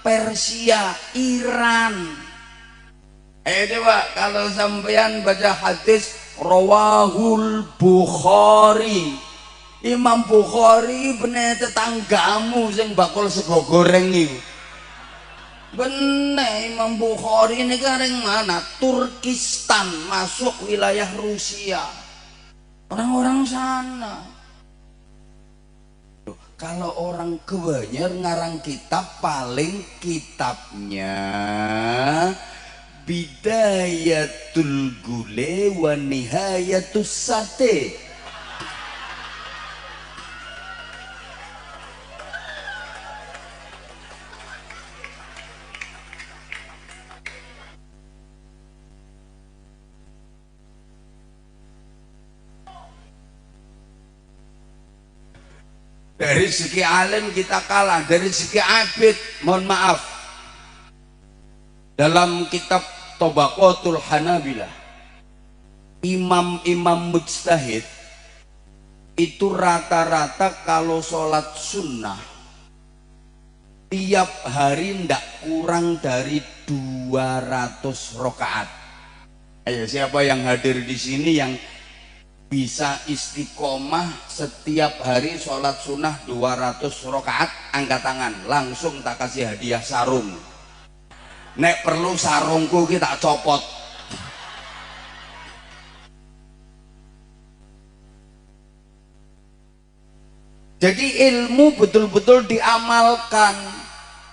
Persia, Iran. Coba kalau sampean baca hadis Rawahul Bukhari, Imam Bukhari bener tetanggamu sing bakul sego goreng itu. Bener, Imam Bukhari ini garing mana? Turkistan, masuk wilayah Rusia. Orang-orang sana. Kalau orang kebanyakan ngarang kitab, paling kitabnya Bidayatul Gule wa Nihayatus Sate. Dari segi alim kita kalah, dari segi abid mohon maaf. Dalam kitab Tabaqatul Hanabilah, imam-imam mujtahid itu rata-rata kalau sholat sunnah tiap hari ndak kurang dari 200 rakaat. Ayo, siapa yang hadir di sini yang bisa istiqomah setiap hari sholat sunnah 200 rakaat, angkat tangan, langsung tak kasih hadiah sarung. Nek perlu sarungku kita copot. Jadi ilmu betul-betul diamalkan.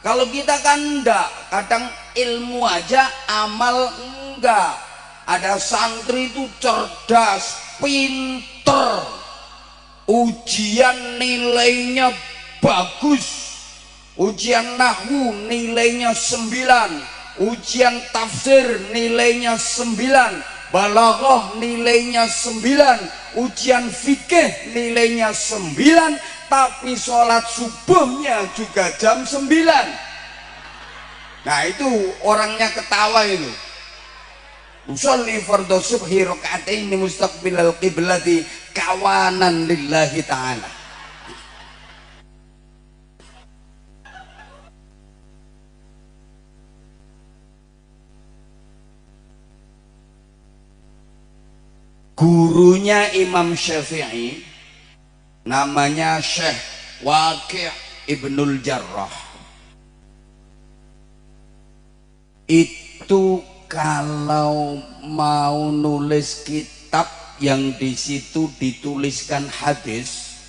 Kalau kita kan enggak, kadang ilmu aja amal enggak. Ada santri itu cerdas, pinter, ujian nilainya bagus, ujian nahwu nilainya 9, ujian tafsir nilainya 9, balaghah nilainya 9, ujian fikih nilainya 9, tapi sholat subuhnya juga jam 9. Nah itu orangnya ketawa itu. Usolli fardhu subhi raka'ataini mustaqbilal qiblati kawanan lillahi ta'ala. Gurunya Imam Syafi'i namanya Syekh Waqi' Ibnul Jarrah. Itu kalau mau nulis kitab yang di situ dituliskan hadis,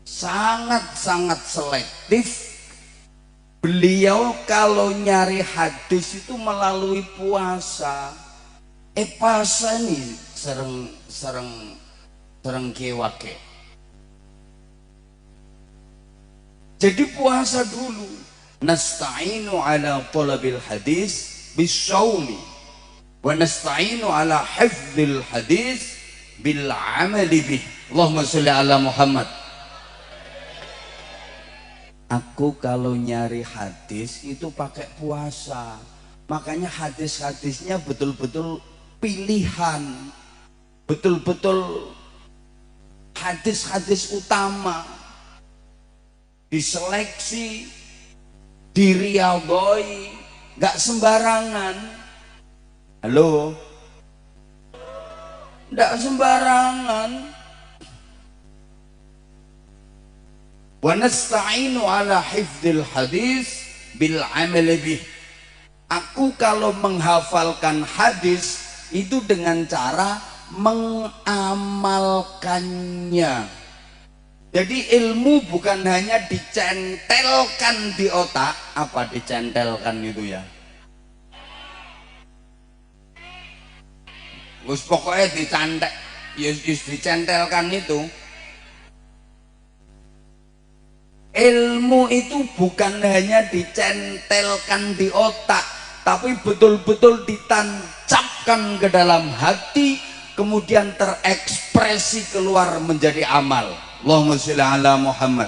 sangat-sangat selektif. Beliau kalau nyari hadis itu melalui puasa. Puasa nih sereng kewake. Jadi puasa dulu. Nasta'inu ala talabil hadis bisawmi wa nasta'inu ala hifdzil hadis bil amali bih. Allahumma sholli ala Muhammad. Aku kalau nyari hadis itu pakai puasa, makanya hadis-hadisnya betul-betul pilihan, betul-betul hadis-hadis utama, diseleksi, diriadhoi, nggak sembarangan. Halo, nggak sembarangan. Wa nasta'inu ala hifdzil hadis bil amali bih. Aku kalau menghafalkan hadis itu dengan cara mengamalkannya. Jadi ilmu bukan hanya dicentelkan di otak. Apa dicentelkan itu ya? Wis pokoknya dicantek, dicentelkan itu. Ilmu itu bukan hanya dicentelkan di otak, tapi betul-betul ditancapkan ke dalam hati, kemudian terekspresi keluar menjadi amal. Allahumma sholli ala Muhammad.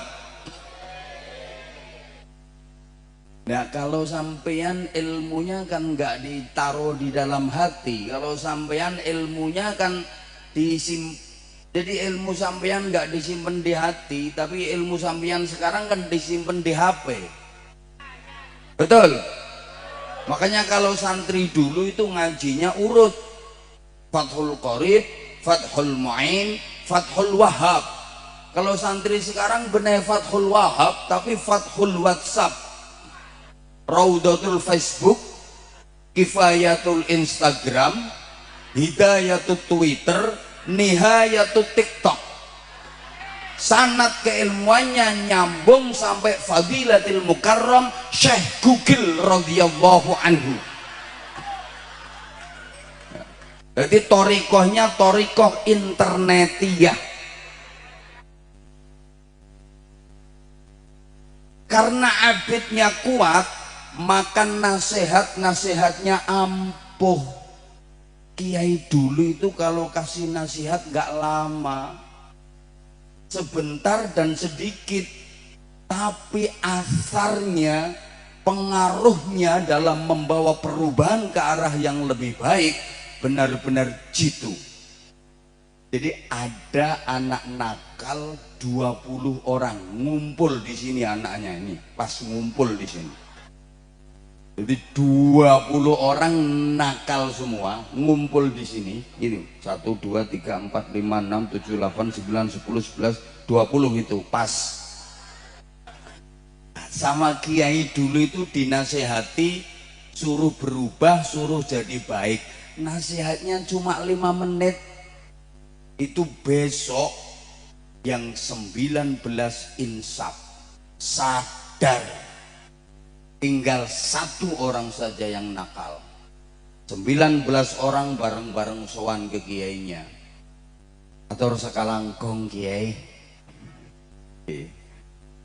Nah kalau sampean ilmunya kan nggak ditaruh di dalam hati, kalau sampean ilmunya kan jadi ilmu sampean nggak disimpan di hati, tapi ilmu sampean sekarang kan disimpan di HP. Betul? Makanya kalau santri dulu itu ngajinya urut, Fathul Qorib, Fathul Mu'in, Fathul Wahhab. Kalau santri sekarang benar Fathul Wahhab tapi Fathul WhatsApp. Raudatul Facebook, Kifayatul Instagram, Hidayatul Twitter, Nihayatul TikTok. Sanad keilmuannya nyambung sampai Fadilatil Mukarram Syekh Google radhiyallahu anhu. Jadi torikohnya torikoh internetiyah. Karena abidnya kuat, maka nasihatnya ampuh. Kiai dulu itu kalau kasih nasihat gak lama, sebentar dan sedikit, tapi asarnya, pengaruhnya dalam membawa perubahan ke arah yang lebih baik benar-benar jitu. Jadi ada anak nakal 20 orang ngumpul di sini, anaknya ini pas ngumpul di sini. Jadi 20 orang nakal semua ngumpul di sini. Ini 1 2 3 4 5 6 7 8 9 10 11 20 itu pas. Sama kiai dulu itu dinasehati, suruh berubah, suruh jadi baik. Nasihatnya cuma 5 menit. Itu besok yang 19 insaf sadar, tinggal 1 orang saja yang nakal. 19 orang bareng-bareng sowan ke kiainya. Atur sekalangkong kiai,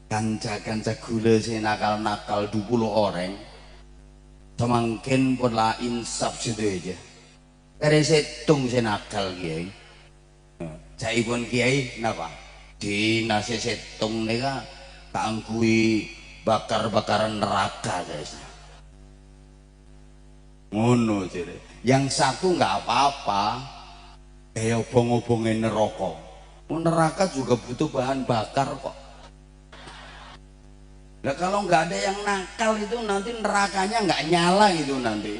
kanca-kanca gula si nakal-nakal 20 orang semangkin pola insaf situ aja. Kare setung si nakal kiai. Saipun kiai napa? Dinase setung nika kaanggui bakar-bakaran neraka guys. Ngono jere. Yang satu nggak apa-apa, kayak obong-obongin neraka. Neraka juga butuh bahan bakar kok. Nah kalau nggak ada yang nakal itu nanti nerakanya nggak nyala itu nanti.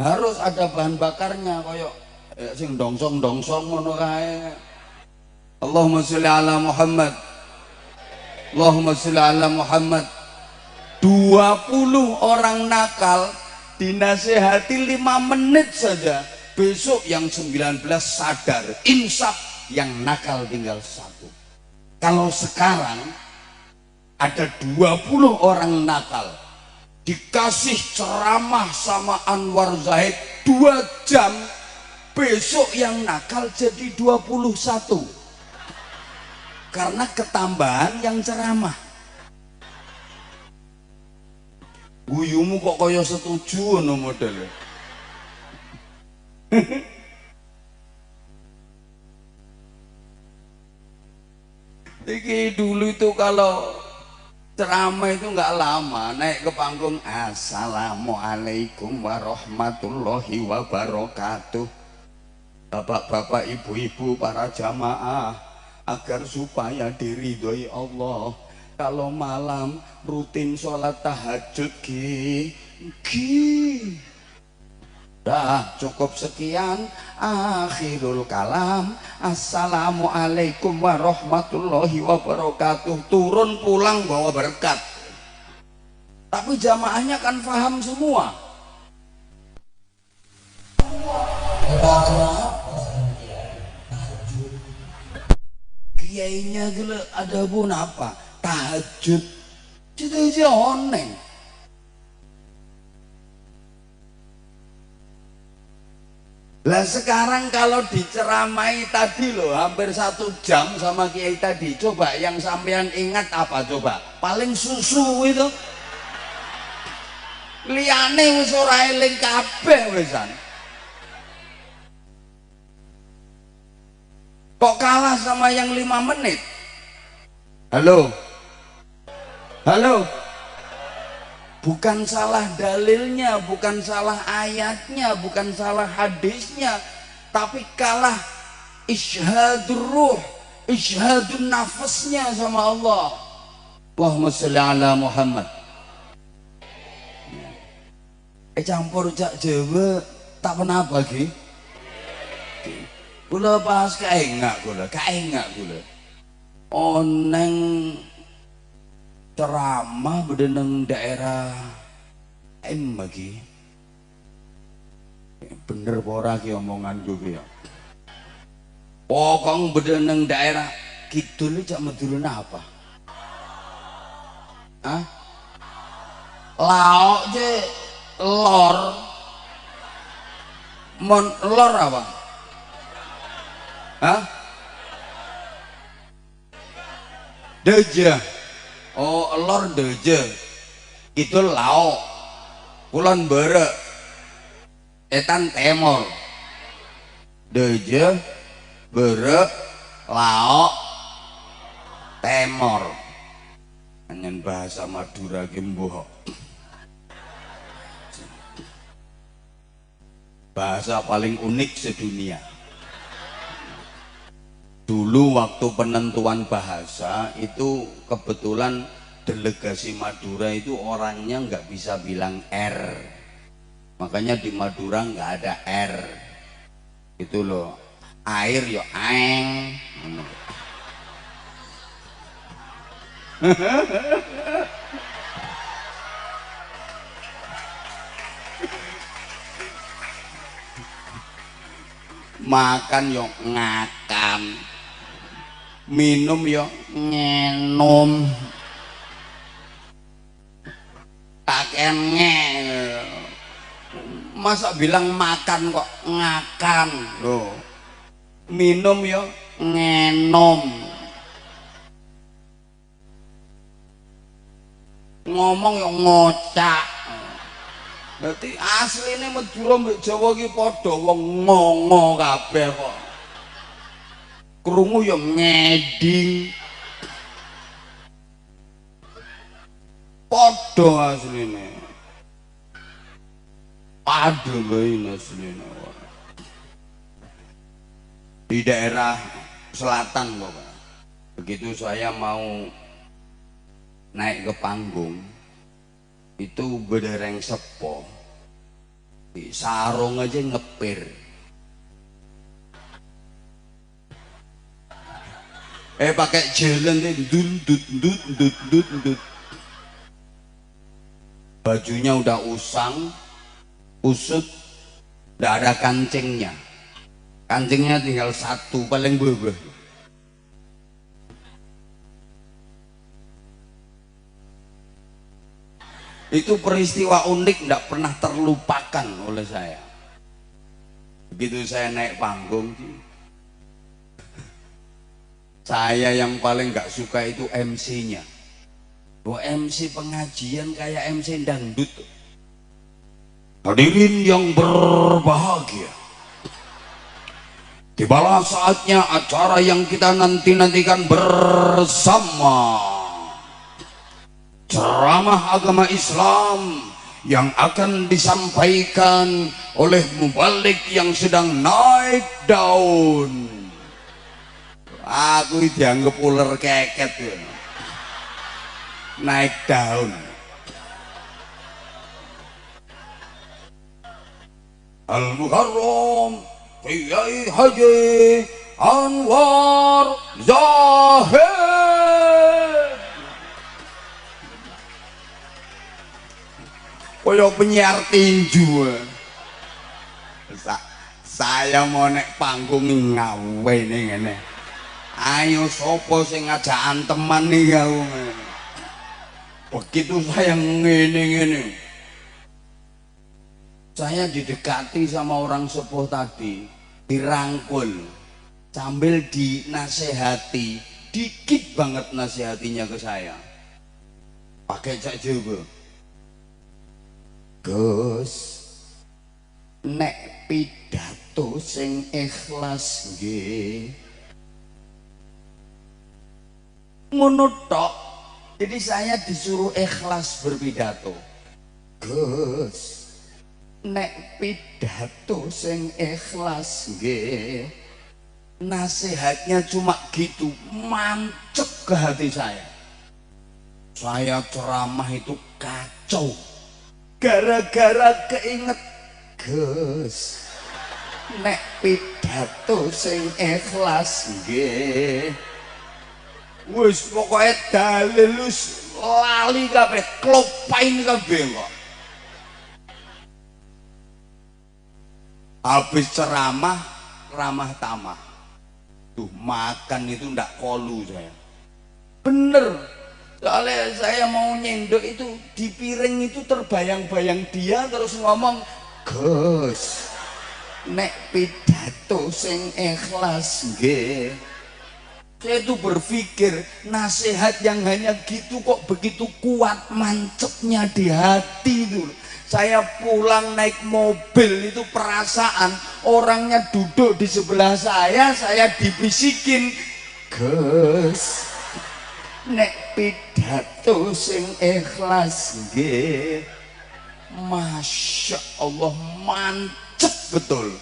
Harus ada bahan bakarnya koyok sing dongsong-dongsong ngono kae. Allahumma sholli ala Muhammad. Allahumma sholli ala Muhammad. 20 orang nakal dinasehati 5 menit saja. Besok yang 19 sadar, insaf, yang nakal tinggal 1. Kalau sekarang ada 20 orang nakal dikasih ceramah sama Anwar Zahid 2 jam, besok yang nakal jadi 21 karena ketambahan yang ceramah. Guyumu kok kaya setuju no modelnya. Iki dulu itu kalau ceramah itu nggak lama, naik ke panggung assalamualaikum warahmatullahi wabarakatuh. Bapak-bapak, ibu-ibu, para jamaah, agar supaya diridhoi Allah, kalau malam rutin sholat tahajud dah cukup sekian, akhirul kalam, assalamualaikum warahmatullahi wabarakatuh. Turun pulang bawa berkat. Tapi jamaahnya kan paham semua. Kiainya gila ada pun apa tahajud itu aja oneng. Lah sekarang kalau diceramai tadi loh hampir 1 jam sama kiai tadi, coba yang sampean ingat apa coba? Paling susu itu liyane wis ora eling kabeh wisan. Kok kalah sama yang 5 menit? Halo? Halo? Bukan salah dalilnya, bukan salah ayatnya, bukan salah hadisnya, tapi kalah isyhadur ruh, isyhadun nafasnya sama Allah. Allahumma sholli ala Muhammad. Campur cak Jawa tak pernah bagi. Kula pas kaengak kula. Oneng ceramah bedeneng daerah lagi. Bener ora ki omonganku ki ya. Pokong bedeneng daerah kidul cak medulun apa? Hah? Laok je lor. Mon lor apa? Hah? Deje. Oh, lor deje. Itu laok. Kulon berek. Etan temor. Deje, berek, laok, temor. Hanya bahasa Madura gemboh. Bahasa paling unik sedunia. Dulu waktu penentuan bahasa itu kebetulan delegasi Madura itu orangnya nggak bisa bilang R, makanya di Madura nggak ada R itu loh. Air yo aeng. Makan yo ngakan, minum yo ngenum, kakean nge. Masa bilang makan kok ngakan loh, minum yo ngenom, ngomong yo ngocak. Berarti aslinya Madura mbek Jawa ki padha wong ngongo kabeh kok. Krungu yo ngeding. Padha asline. Padha bae asline. Di daerah selatan kok. Begitu saya mau naik ke panggung itu bedereng sepo di sarung aja ngepir. Pakai jalan dut. Bajunya udah usang usut, udah ada kancingnya tinggal satu paling bebeh. Itu peristiwa unik tidak pernah terlupakan oleh saya. Begitu saya naik panggung, saya yang paling nggak suka itu MC-nya. MC pengajian kayak MC dangdut. Hadirin yang berbahagia, tibalah saatnya acara yang kita nantikan bersama, ceramah agama Islam yang akan disampaikan oleh mubalik yang sedang naik daun. Aku dianggap ular keket ya. Naik daun. Al-Muharram Kiai Haji Anwar Zahid. Koyo penyiar tinju. Saya mau naik panggung ngawe nih ngene. Ayo sopo sing ngajak anteman nih kau. Begitu saya ngene, saya didekati sama orang sepuh tadi, dirangkul sambil dinasehati, dikit banget nasihatinya ke saya. Pakai cak Jawa. Gus, nek pidato sing ikhlas nggih. Ngono tok. Jadi saya disuruh ikhlas berpidato. Gus, nek pidato sing ikhlas nggih. Nasihatnya cuma gitu, mancep ke hati saya. Saya ceramah itu kacau. Gara-gara keinget, Gus, nek pidato sing ikhlas nggih. Wis pokoknya dalil lali kabeh, klopain kabeh kok. Habis ceramah ramah tamah. Tuh makan itu ndak kolu saya. Bener. Soalnya saya mau nyendok itu di piring itu terbayang-bayang dia terus ngomong, "Gus, nek pidato sing ikhlas nggih." Saya tuh berpikir nasihat yang hanya gitu kok begitu kuat mancepnya di hati itu. Saya pulang naik mobil itu perasaan orangnya duduk di sebelah saya dibisikin, "Gus, nek pidato sing ikhlas nggih." Masya Allah, mantep betul.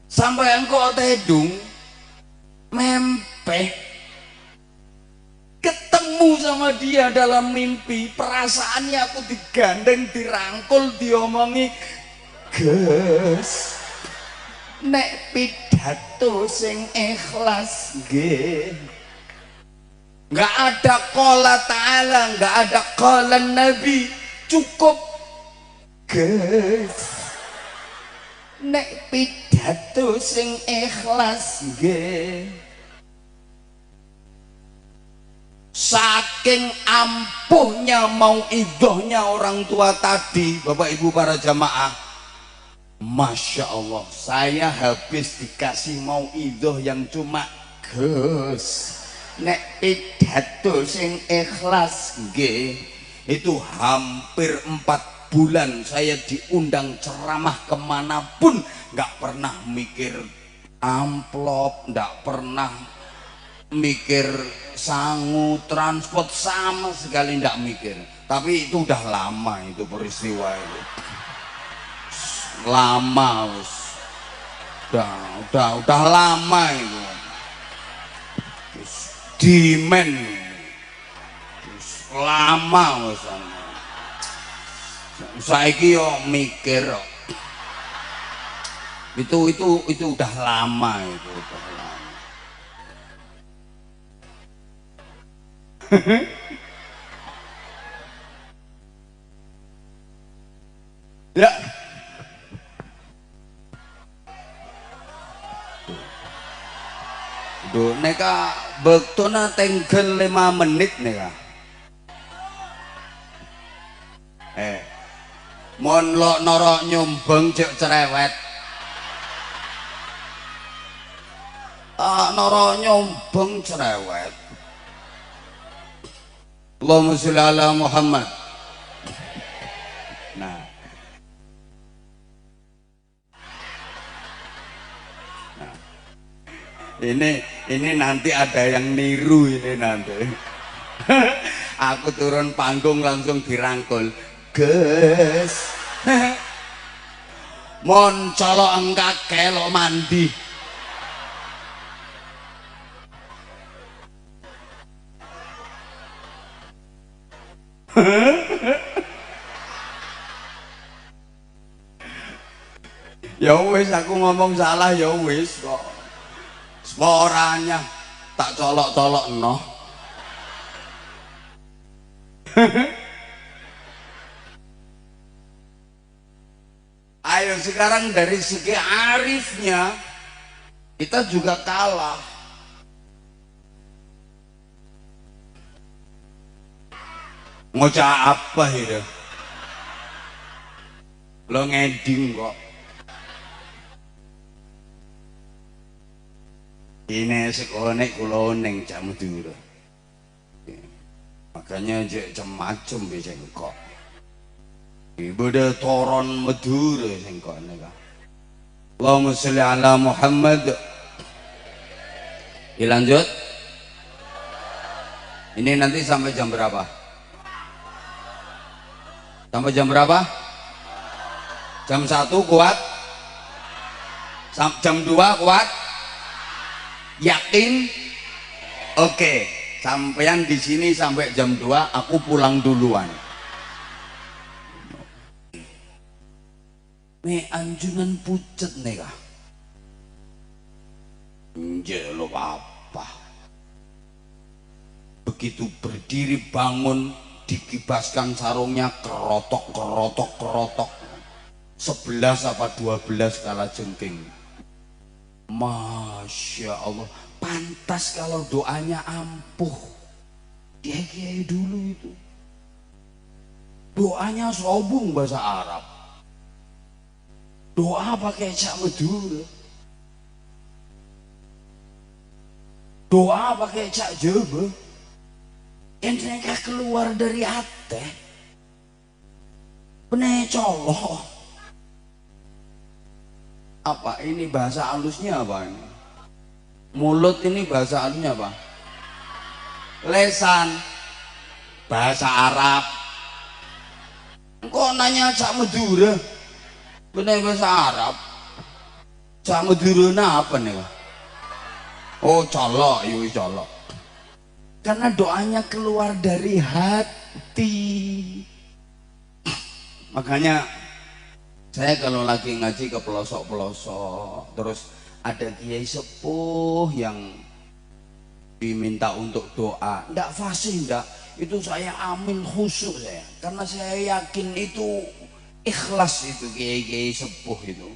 Sampai engkau tedung mempeh ketemu sama dia dalam mimpi, perasaannya aku digandeng, dirangkul, diomongi, "Gus, nek pidato sing ikhlas nggih." Nggak ada qala ta'ala, nggak ada qala nabi, cukup "Gus, nek pidato sing ikhlas nggih." Saking ampuhnya mauidhahnya orang tua tadi, Bapak Ibu para jamaah, Masya Allah, saya habis dikasih mauidhah yang cuma, "Gus, nek pidato sing ikhlas nggih." Itu hampir 4 bulan saya diundang ceramah kemanapun, nggak pernah mikir amplop, nggak pernah mikir sangu transport, sama sekali nggak mikir. Tapi itu udah lama, itu peristiwa itu lama, udah lama itu. Dimen lama wis. Saiki yo mikir itu udah lama, itu udah lama. Ya, do neka bektona tengkel 5 menit neka. Mon lo norok nyumbeng cek cerewet. Norok nyumbeng cerewet. Allahumma sholli ala Muhammad. Nah, ini nanti ada yang niru ini nanti. Aku turun panggung langsung dirangkul, "Gus, mon colok engkak kelok mandi." Ya wis, aku ngomong salah ya wis kok. Suaranya tak colok-colok no. Ayo sekarang dari segi arifnya kita juga kalah. Ngocak apa itu? Lo ngeding kok. Ini sekolah kulo neng jam dulu. Makanya macam becengkok. Ibu de toron Madura sengkok neka. Allahumma sholli ala Muhammad. Dilanjut. Ini nanti sampai jam berapa? Sampai jam berapa? Jam 1 kuat? Jam 2 kuat? Yakin? Oke, sampean di sini sampai jam 2, aku pulang duluan. Me anjungan pucet nih kah? Njeluk apa? Begitu berdiri bangun, dikibaskan sarungnya, kerotok kerotok kerotok, 11 apa 12 kalajengking. Masya Allah, pantas kalau doanya ampuh. Kiai-kiai dulu itu doanya sobung bahasa Arab, doa pakai cak medul, doa pakai cak jebe, yang mereka keluar dari hati bener colok. Apa ini bahasa halusnya apa ini? Mulut ini bahasa halusnya apa? Lesan bahasa Arab. Kok nanya cak Madura? Bener bahasa Arab. Cak Madura apa nih? Oh colok, yuk colok. Karena doanya keluar dari hati. Makanya saya kalau lagi ngaji ke pelosok-pelosok, terus ada kiai sepuh yang diminta untuk doa, ndak fasih, ndak, itu saya amin khusyuk saya, karena saya yakin itu ikhlas, itu kiai-kiai sepuh itu,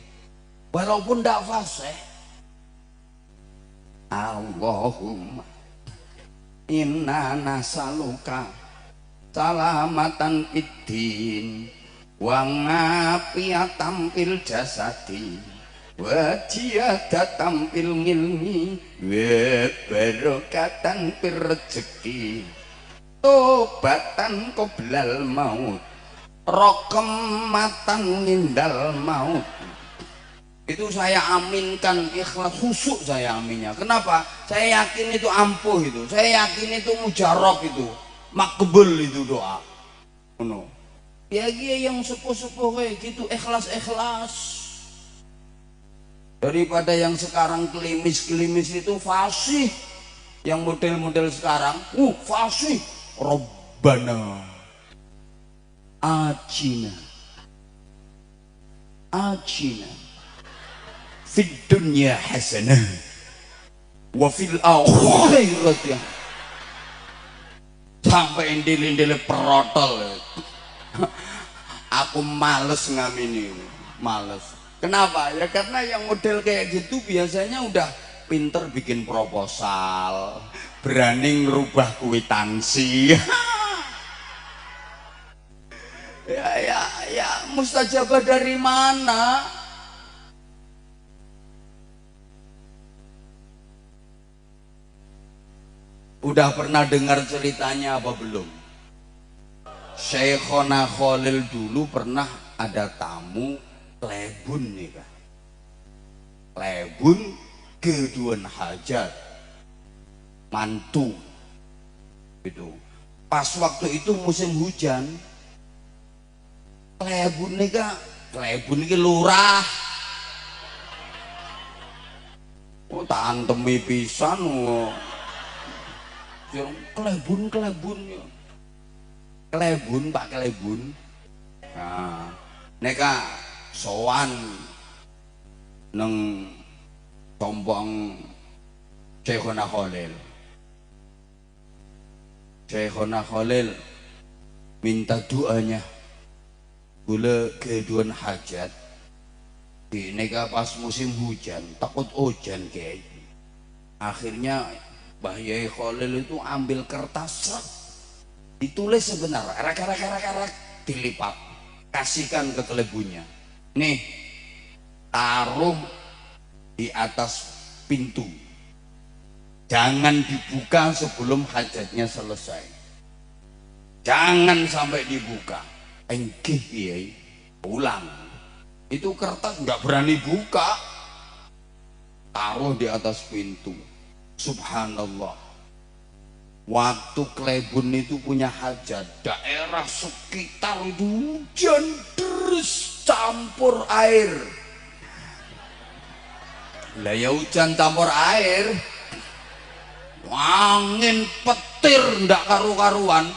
walaupun ndak fasih. Allahumma inna nasaluka salamatan iddin wa ngafiatan fil jasadi wa ziyadatan fil ilmi wa barokatan fil rezeki tobatan qoblal maut rokamatan indal maut. Itu saya aminkan, ikhlas khusyuk saya aminnya. Kenapa? Saya yakin itu ampuh, itu saya yakin itu mujarab, itu makbul, itu doa. No. Ya yang sepuh-sepuh kayak gitu ikhlas-ikhlas, daripada yang sekarang klimis-klimis itu fasih. Yang model-model sekarang fasih, Rabbana Atina fid dunya hasanah wa fil akhirati, sampai indil-indil perotol. Aku males ngamini, males. Kenapa? Ya karena yang model kayak gitu biasanya udah pinter bikin proposal, berani ngerubah kwitansi. ya mustajabah dari mana? Udah pernah dengar ceritanya apa belum? Syekhona Khalil dulu pernah ada tamu klebun nih kan, klebun keduan hajat mantu itu. Pas waktu itu musim hujan, klebun nih kan, klebun ini lurah, tantemi pisan, klebun Pak Klebun. Nah, neka sowan neng tompong Syekhona Khalil. Syekhona Khalil minta doanya, gula keduan hajat di neka pas musim hujan, takut hujan kayak. Akhirnya Mbah Yai Khalil itu ambil kertas, ditulis sebentar, rak dilipat, kasihkan ke klebunnya. Nih, taruh di atas pintu, jangan dibuka sebelum hajatnya selesai, jangan sampai dibuka. Enggih Kiai, pulang. Itu kertas nggak berani buka, taruh di atas pintu. Subhanallah, waktu klebun itu punya hajat, daerah sekitar itu hujan deras campur air. Lah ya hujan campur air, angin petir ndak karu-karuan.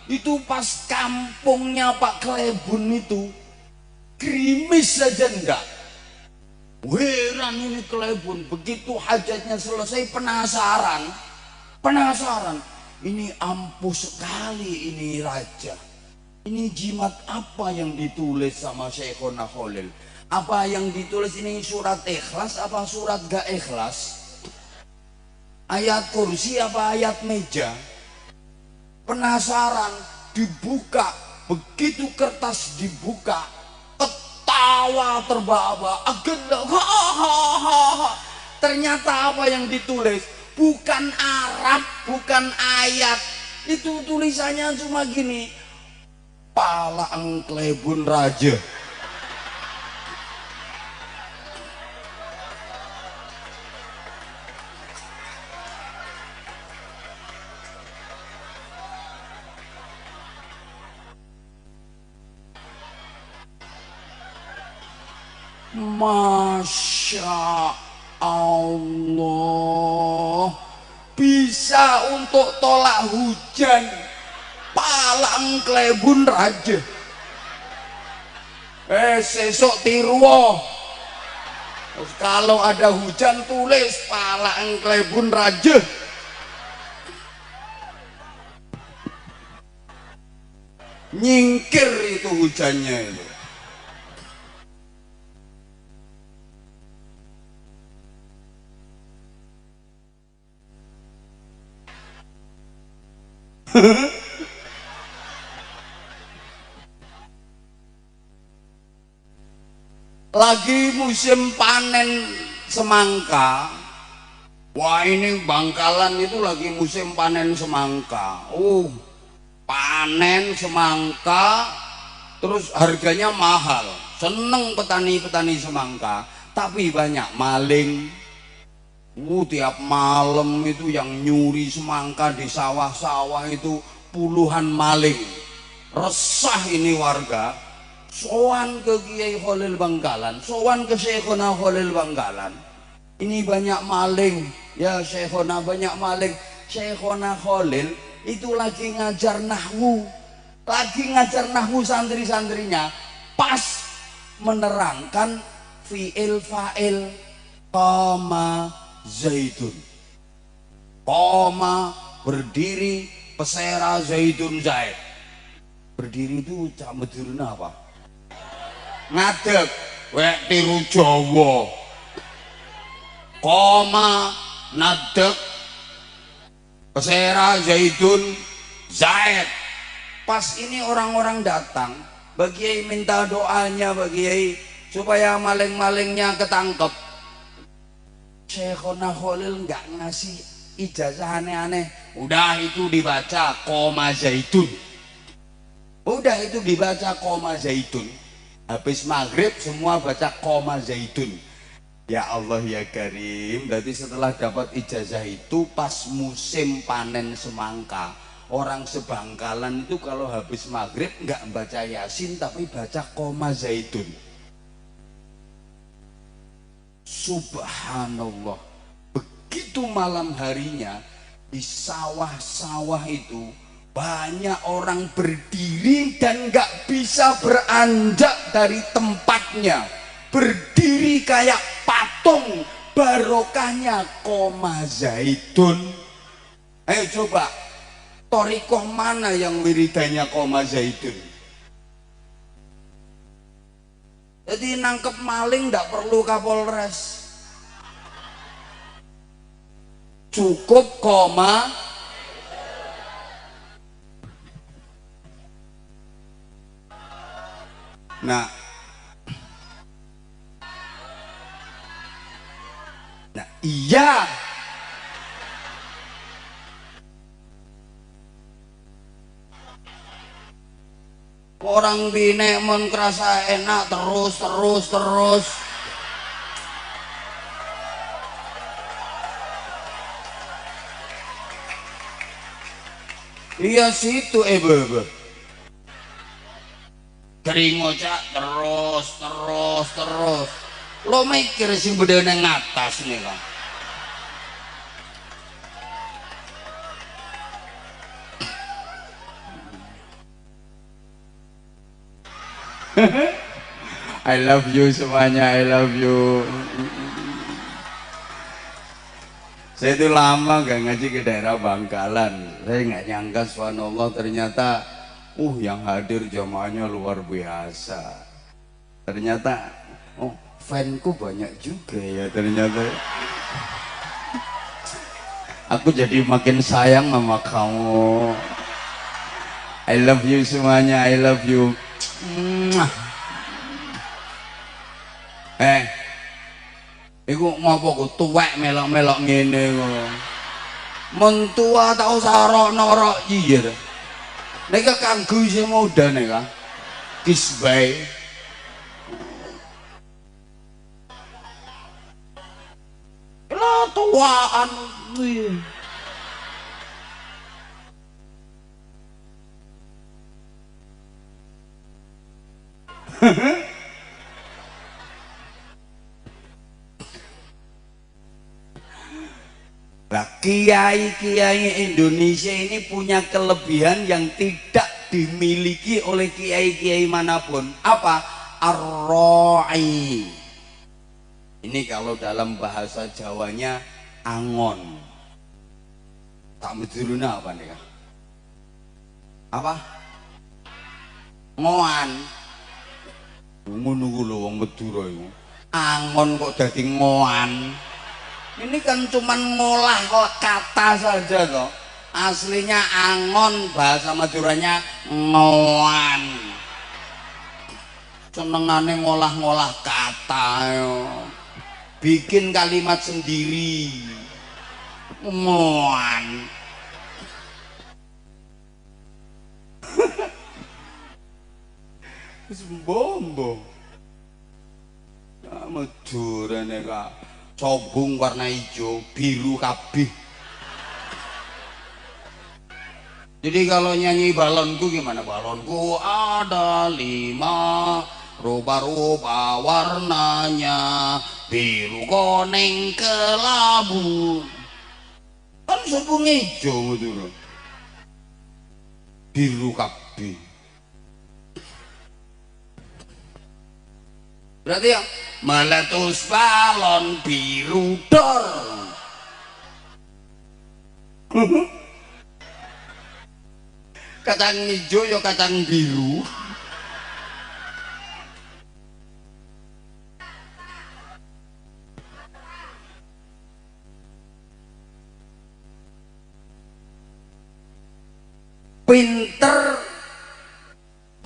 Itu pas kampungnya Pak Klebun itu gerimis saja ndak. Heran ini Klebon, begitu hajatnya selesai penasaran. Ini ampuh sekali ini raja. Ini jimat apa yang ditulis sama Syekhona Khalil? Apa yang ditulis ini surat ikhlas apa surat gak ikhlas? Ayat kursi apa ayat meja? Penasaran, dibuka. Begitu kertas dibuka, ketawa terbahak-bahak. Ternyata apa yang ditulis bukan Arab, bukan ayat. Itu tulisannya cuma gini, pala Klebon raja. Masya Allah, bisa untuk tolak hujan palang Klebon raja. Sesok tiruo, kalau ada hujan tulis palang Klebon raja. Nyingkir itu hujannya itu. Lagi musim panen semangka. Wah, ini Bangkalan itu lagi musim panen semangka. Panen semangka terus harganya mahal. Seneng petani-petani semangka, tapi banyak maling. Tiap malam itu yang nyuri semangka di sawah-sawah itu puluhan maling. Resah ini warga. Sowan ke Kiai Khalil Bangkalan, sowan ke Syekhona Khalil Bangkalan. Ini banyak maling, ya Syekhona banyak maling. Syekhona Khalil itu lagi ngajar nahwu, santri-santrinya, pas menerangkan fi'il fa'il qama zaidun, qama berdiri, pesera zaidun zaid. Berdiri itu cak medurna apa? Ngadeg, wek tiru Jawa. Qama nadeg, pesera zaidun zaid. Pas ini orang-orang datang, Bagiai minta doanya Bagiai supaya maling-malingnya ketangkep. Syekhona Khalil nggak ngasih ijazah aneh-aneh. Udah itu dibaca koma zaitun. Udah itu dibaca koma zaitun. Habis maghrib semua baca koma zaitun. Ya Allah ya Karim. Berarti setelah dapat ijazah itu pas musim panen semangka. Orang sebangkalan itu kalau habis maghrib nggak baca yasin tapi baca koma zaitun. Subhanallah, begitu malam harinya di sawah-sawah itu banyak orang berdiri dan nggak bisa beranjak dari tempatnya, berdiri kayak patung, barokahnya koma zaitun. Ayo coba, torikoh mana yang wiridannya koma zaitun? Jadi nangkep maling nggak perlu Kapolres, cukup koma. Nah iya, orang bine mon kerasa enak terus. Iya situ bebe keringo cak terus. Lo mikir sing beda nang atas nih kan. I love you semuanya, I love you. Saya itu lama gak ngaji ke daerah Bangkalan. Saya nggak nyangka subhanallah ternyata yang hadir jamaahnya luar biasa. Ternyata fanku banyak juga ya ternyata. Aku jadi makin sayang sama kamu. I love you semuanya, I love you. Iku ngopo ku tuwek melok-melok ngene kok. Men tua tak usah norok iya. Nek kanggo isih muda nek kisbai. Lah tuaan kuwi. Nah, kiai-kiai Indonesia ini punya kelebihan yang tidak dimiliki oleh kiai-kiai manapun. Apa? Ar-ra'i. Ini kalau dalam bahasa Jawanya angon. Tak meduruna apa nih? Apa? Ngoan. Ngono ku lho wong Madura iku. Angon kok dadi ngoan. Ini kan cuman ngolah kok kata saja toh. Aslinya angon, bahasa Maduranya ngoan. Senengane ngolah-ngolah kata yo. Bikin kalimat sendiri. Ngoan. Sembombo. Madura nek sobung warna hijau, biru kabeh. Jadi kalau nyanyi balonku gimana? Balonku ada 5, rupa-rupa warnanya, biru, kuning, kelabu. Kan sobung hijau itu, biru kabeh. Berarti ya meletus balon biru dor. Kacang hijau ya kacang biru. Pinter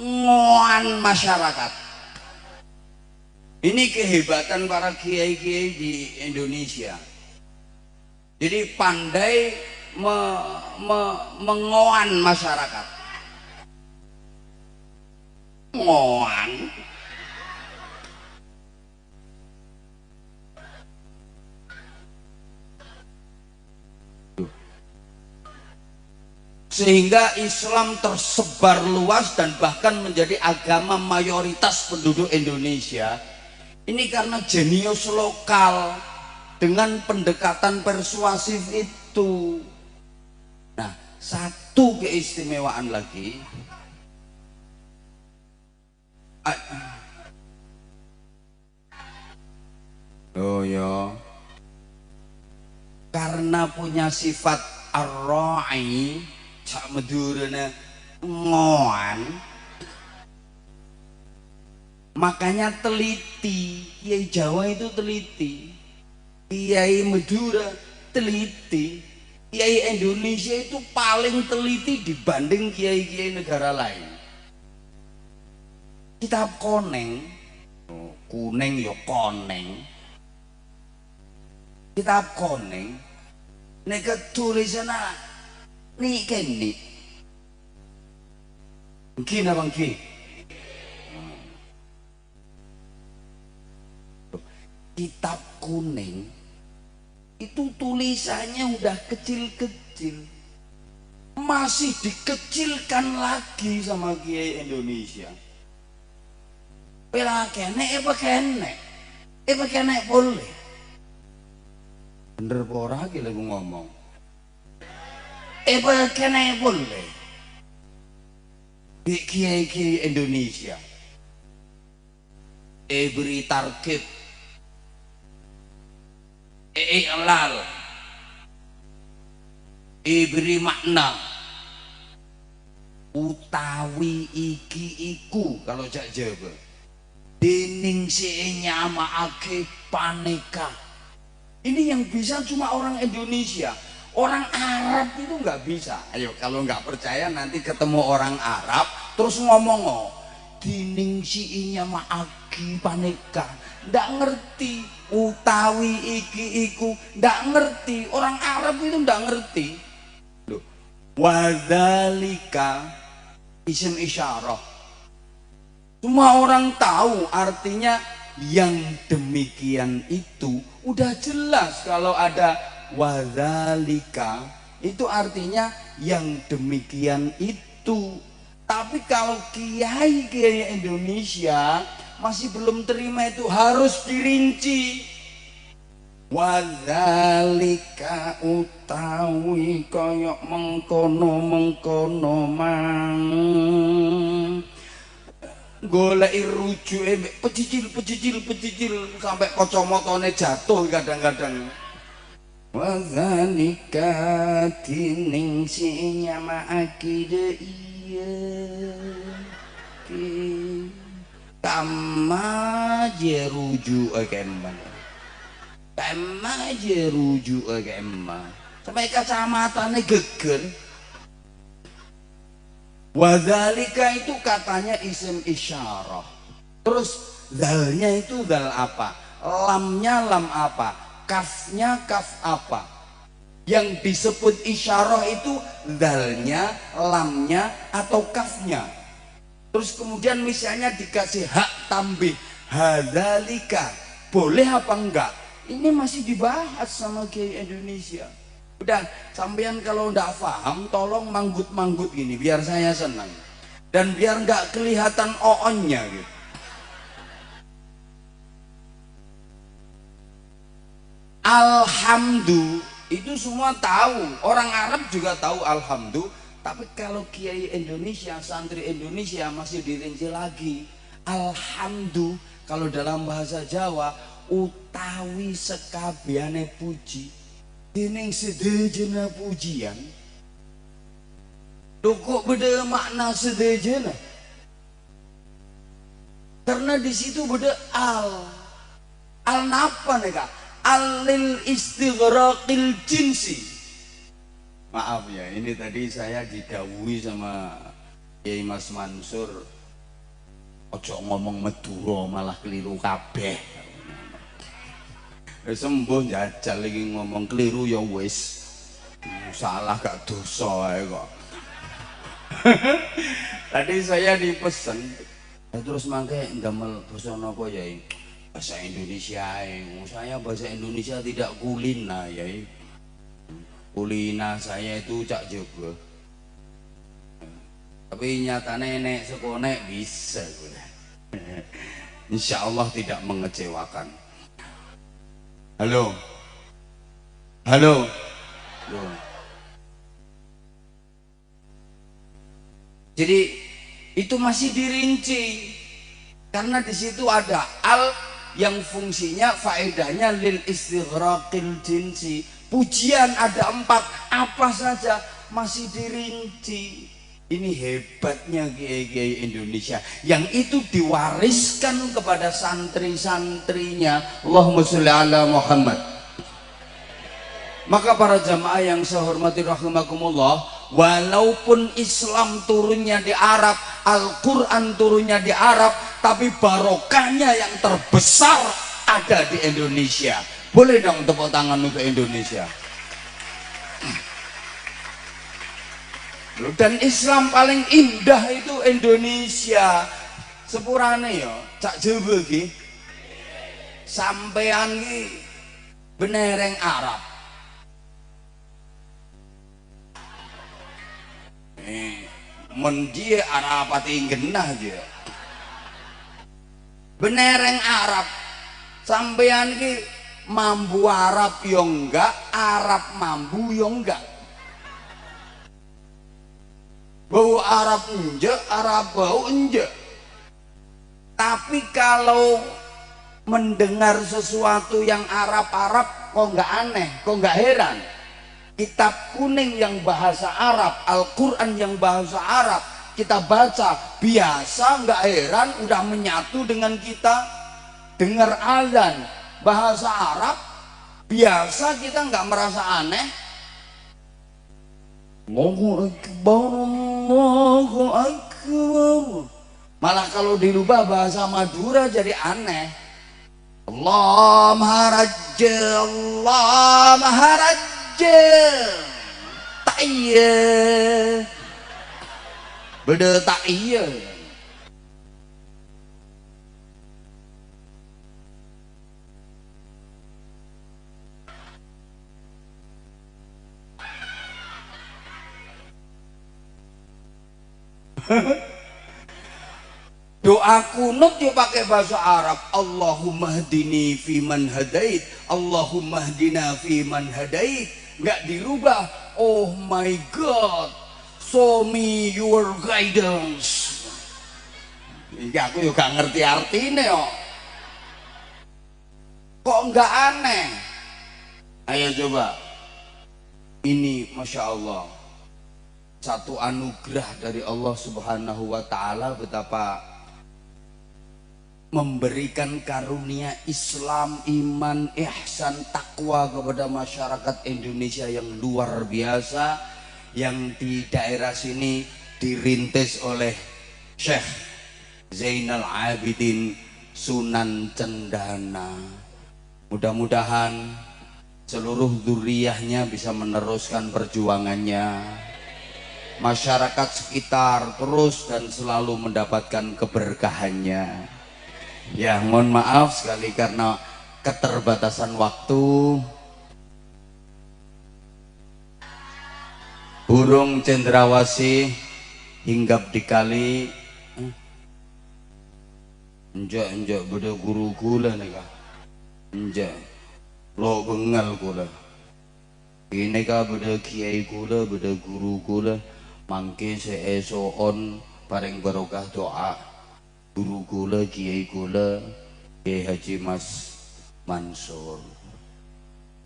ngoan masyarakat. Ini kehebatan para kiai-kiai di Indonesia. Jadi pandai mengoan masyarakat. Ngoan. Sehingga Islam tersebar luas dan bahkan menjadi agama mayoritas penduduk Indonesia. Ini karena jenius lokal dengan pendekatan persuasif itu. Nah, satu keistimewaan lagi. Oh ya. Karena punya sifat ar-ra'i, sak medurana ngoan. Makanya teliti, Kiai Jawa itu teliti, Kiai Madura teliti, Kiai Indonesia itu paling teliti dibanding kiai-kiai negara lain. Kitab koneng, kuning ya koneng, kitab koneng, nek tulisannya nih kene, mungkin apa mungkin? Kitab kuning itu tulisannya udah kecil-kecil, masih dikecilkan lagi sama Kiai Indonesia. Pela kene kene boleh. Bener ora iki lek ngomong. Kene boleh. Di Kiai-kiai Indonesia. beri tarkib, i'lal, beri makna, utawi iki iku kalau jak Jawa dening si nyamaake paneka. Ini yang bisa cuma orang Indonesia. Orang Arab itu nggak bisa. Ayo kalau nggak percaya nanti ketemu orang Arab terus ngomong dening si nyamaake paneka, ndak ngerti utawi iki iku, ndak ngerti. Orang Arab itu ndak ngerti. Loh, wadzalika isim isyarah, semua orang tahu artinya yang demikian itu. Udah jelas kalau ada wadzalika itu artinya yang demikian itu. Tapi kalau kiai-kiai Indonesia masih belum terima, itu harus dirinci. Wadzalika utawi kaya mengkono mang, goleki rujuke pecicil sampai kacamatane jatuh kadang-kadang. Wadzalika tining si nyamaake de iya ki kama jeruju kemman, kama jeruju kemman sampai kacamatane geger. Wadzalika itu katanya isim isyarah. Terus dalnya itu dal apa? Lamnya lam apa? Kafnya kaf apa? Yang disebut isyarah itu dalnya, lamnya, atau kafnya. Terus kemudian misalnya dikasih hak tambih hadzalika, boleh apa enggak? Ini masih dibahas sama Kiai Indonesia. Udah, sampean kalau ndak paham tolong manggut-manggut gini biar saya senang dan biar nggak kelihatan oonnya gitu. Alhamdulillah itu semua tahu, orang Arab juga tahu alhamdulillah. Tapi kalau Kiai Indonesia, santri Indonesia masih dirinci lagi. Alhamdulillah kalau dalam bahasa Jawa utawi sekabiane puji, dening sedejena pujian. Kok beda makna sedejena? Karena di situ beda al napa nih kak? Alil istighraqil jinsi. Maaf ya, ini tadi saya didhawuhi sama Kiai Mas Mansur, ojo ngomong Madura malah keliru kabeh. Sembuh jajal lagi ngomong keliru ya wis, salah gak dosa ae kok. Tadi saya dipesen terus mangke ndamel basa napa Yai? Bahasa Indonesia. Saya bahasa Indonesia tidak kulina Yai. Kulina saya itu cak jago. Tapi nyatane nek sekonek bisa. Insya Allah tidak mengecewakan. Halo. Halo. Loh. Jadi itu masih dirinci karena di situ ada al yang fungsinya faedahnya lil istighraqil jinsi. Pujian ada 4, apa saja masih dirinci. Ini hebatnya Kiai-Kiai Indonesia yang itu diwariskan kepada santri-santrinya. Allahumma sholli ala Muhammad. Maka para jamaah yang saya hormati rahimakumullah, walaupun Islam turunnya di Arab, Al-Quran turunnya di Arab, tapi barokahnya yang terbesar ada di Indonesia. Boleh dong tepuk tangan untuk Indonesia. Dan Islam paling indah itu Indonesia. Sepurane ya, cak Jawa iki. Sampean iki benereng Arab. Menjie Arapati genah dia. Benereng Arab. Sampean iki mambu Arab yo enggak, Arab mambu yo enggak. Bau Arab enjek, Arab bau enjek. Tapi kalau mendengar sesuatu yang Arab-Arab kok nggak aneh, kok nggak heran. Kitab kuning yang bahasa Arab, Al-Quran yang bahasa Arab kita baca biasa, nggak heran, udah menyatu dengan kita. Dengar azan bahasa Arab biasa, kita nggak merasa aneh. Allahu Akbar, Allahu Akbar. Malah kalau dirubah bahasa Madura jadi aneh. Allah Maharaja, Allah Maharaja, tak iya, beda tak iya. Doa kunut dia pakai bahasa Arab. Allahumma hdini fiman hadait, Allahumma hdina fiman hadait. Nggak dirubah. Oh my God, show me your guidance. Ya aku juga ngerti artinya kok. Kok nggak aneh? Ayo coba. Ini Masya Allah, satu anugerah dari Allah Subhanahu wa Ta'ala, betapa memberikan karunia Islam, iman, ihsan, takwa kepada masyarakat Indonesia yang luar biasa, yang di daerah sini dirintis oleh Syekh Zainal Abidin Sunan Cendana. Mudah-mudahan seluruh dzurriyyahnya bisa meneruskan perjuangannya, masyarakat sekitar terus dan selalu mendapatkan keberkahannya. Ya, mohon maaf sekali karena keterbatasan waktu. Burung cendrawasih hinggap di kali. Enjak beda guru kula nih kah? Enjak lo bengal kula. Ini kah beda kiai kula, beda guru kula. Mangke seesoon paring barokah doa. Guru kula, kiai kula, Kiai Haji Mas Mansur.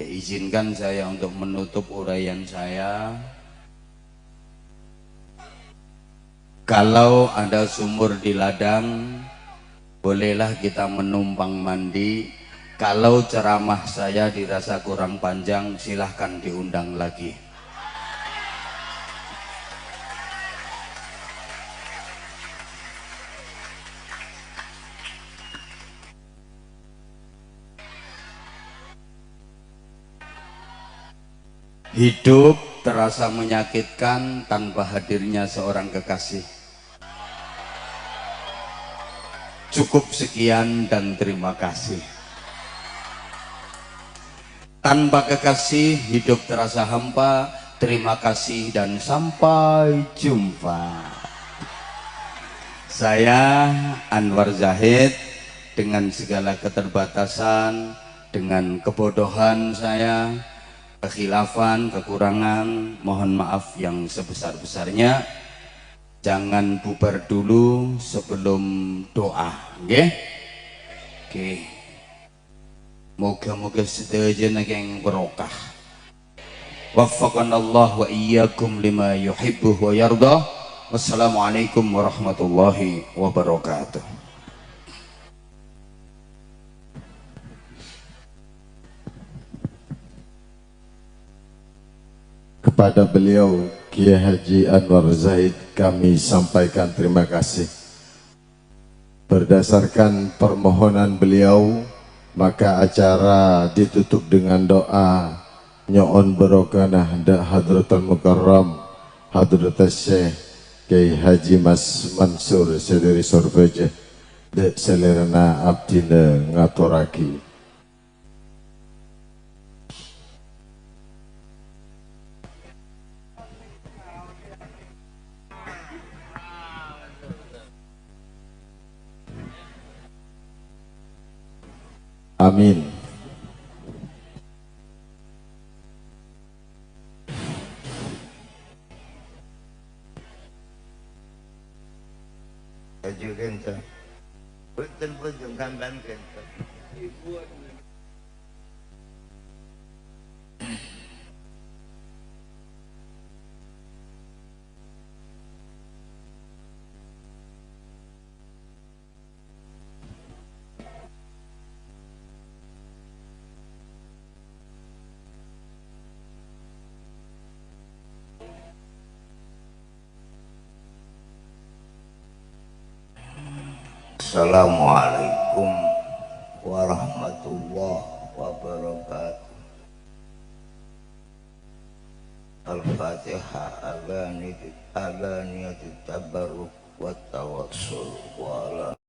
Ya, izinkan saya untuk menutup uraian saya. Kalau ada sumur di ladang, bolehlah kita menumpang mandi. Kalau ceramah saya dirasa kurang panjang, silahkan diundang lagi. Hidup terasa menyakitkan tanpa hadirnya seorang kekasih. Cukup sekian dan terima kasih. Tanpa kekasih hidup terasa hampa. Terima kasih dan sampai jumpa. Saya Anwar Zahid, dengan segala keterbatasan, dengan kebodohan saya, kekhilafan, kekurangan, mohon maaf yang sebesar-besarnya. Jangan bubar dulu sebelum doa, nggih? Oke. Moga-moga sedaya yang barokah. Waffaqanallah wa iyyakum lima yuhibbu wa yardah. Wassalamualaikum warahmatullahi wabarakatuh. Kepada beliau Kiai Haji Anwar Zahid kami sampaikan terima kasih. Berdasarkan permohonan beliau, maka acara ditutup dengan doa nyo'on barokah Hadratul Mukarram Hadratul Syekh Kiai Haji Mas Mansur Sediri Sorbeje dek selerna abdina ngaturaki. Amin. Assalamualaikum warahmatullahi wabarakatuh. Al-Fatihah. Alaniyat tabarruk wa tawassul wa ala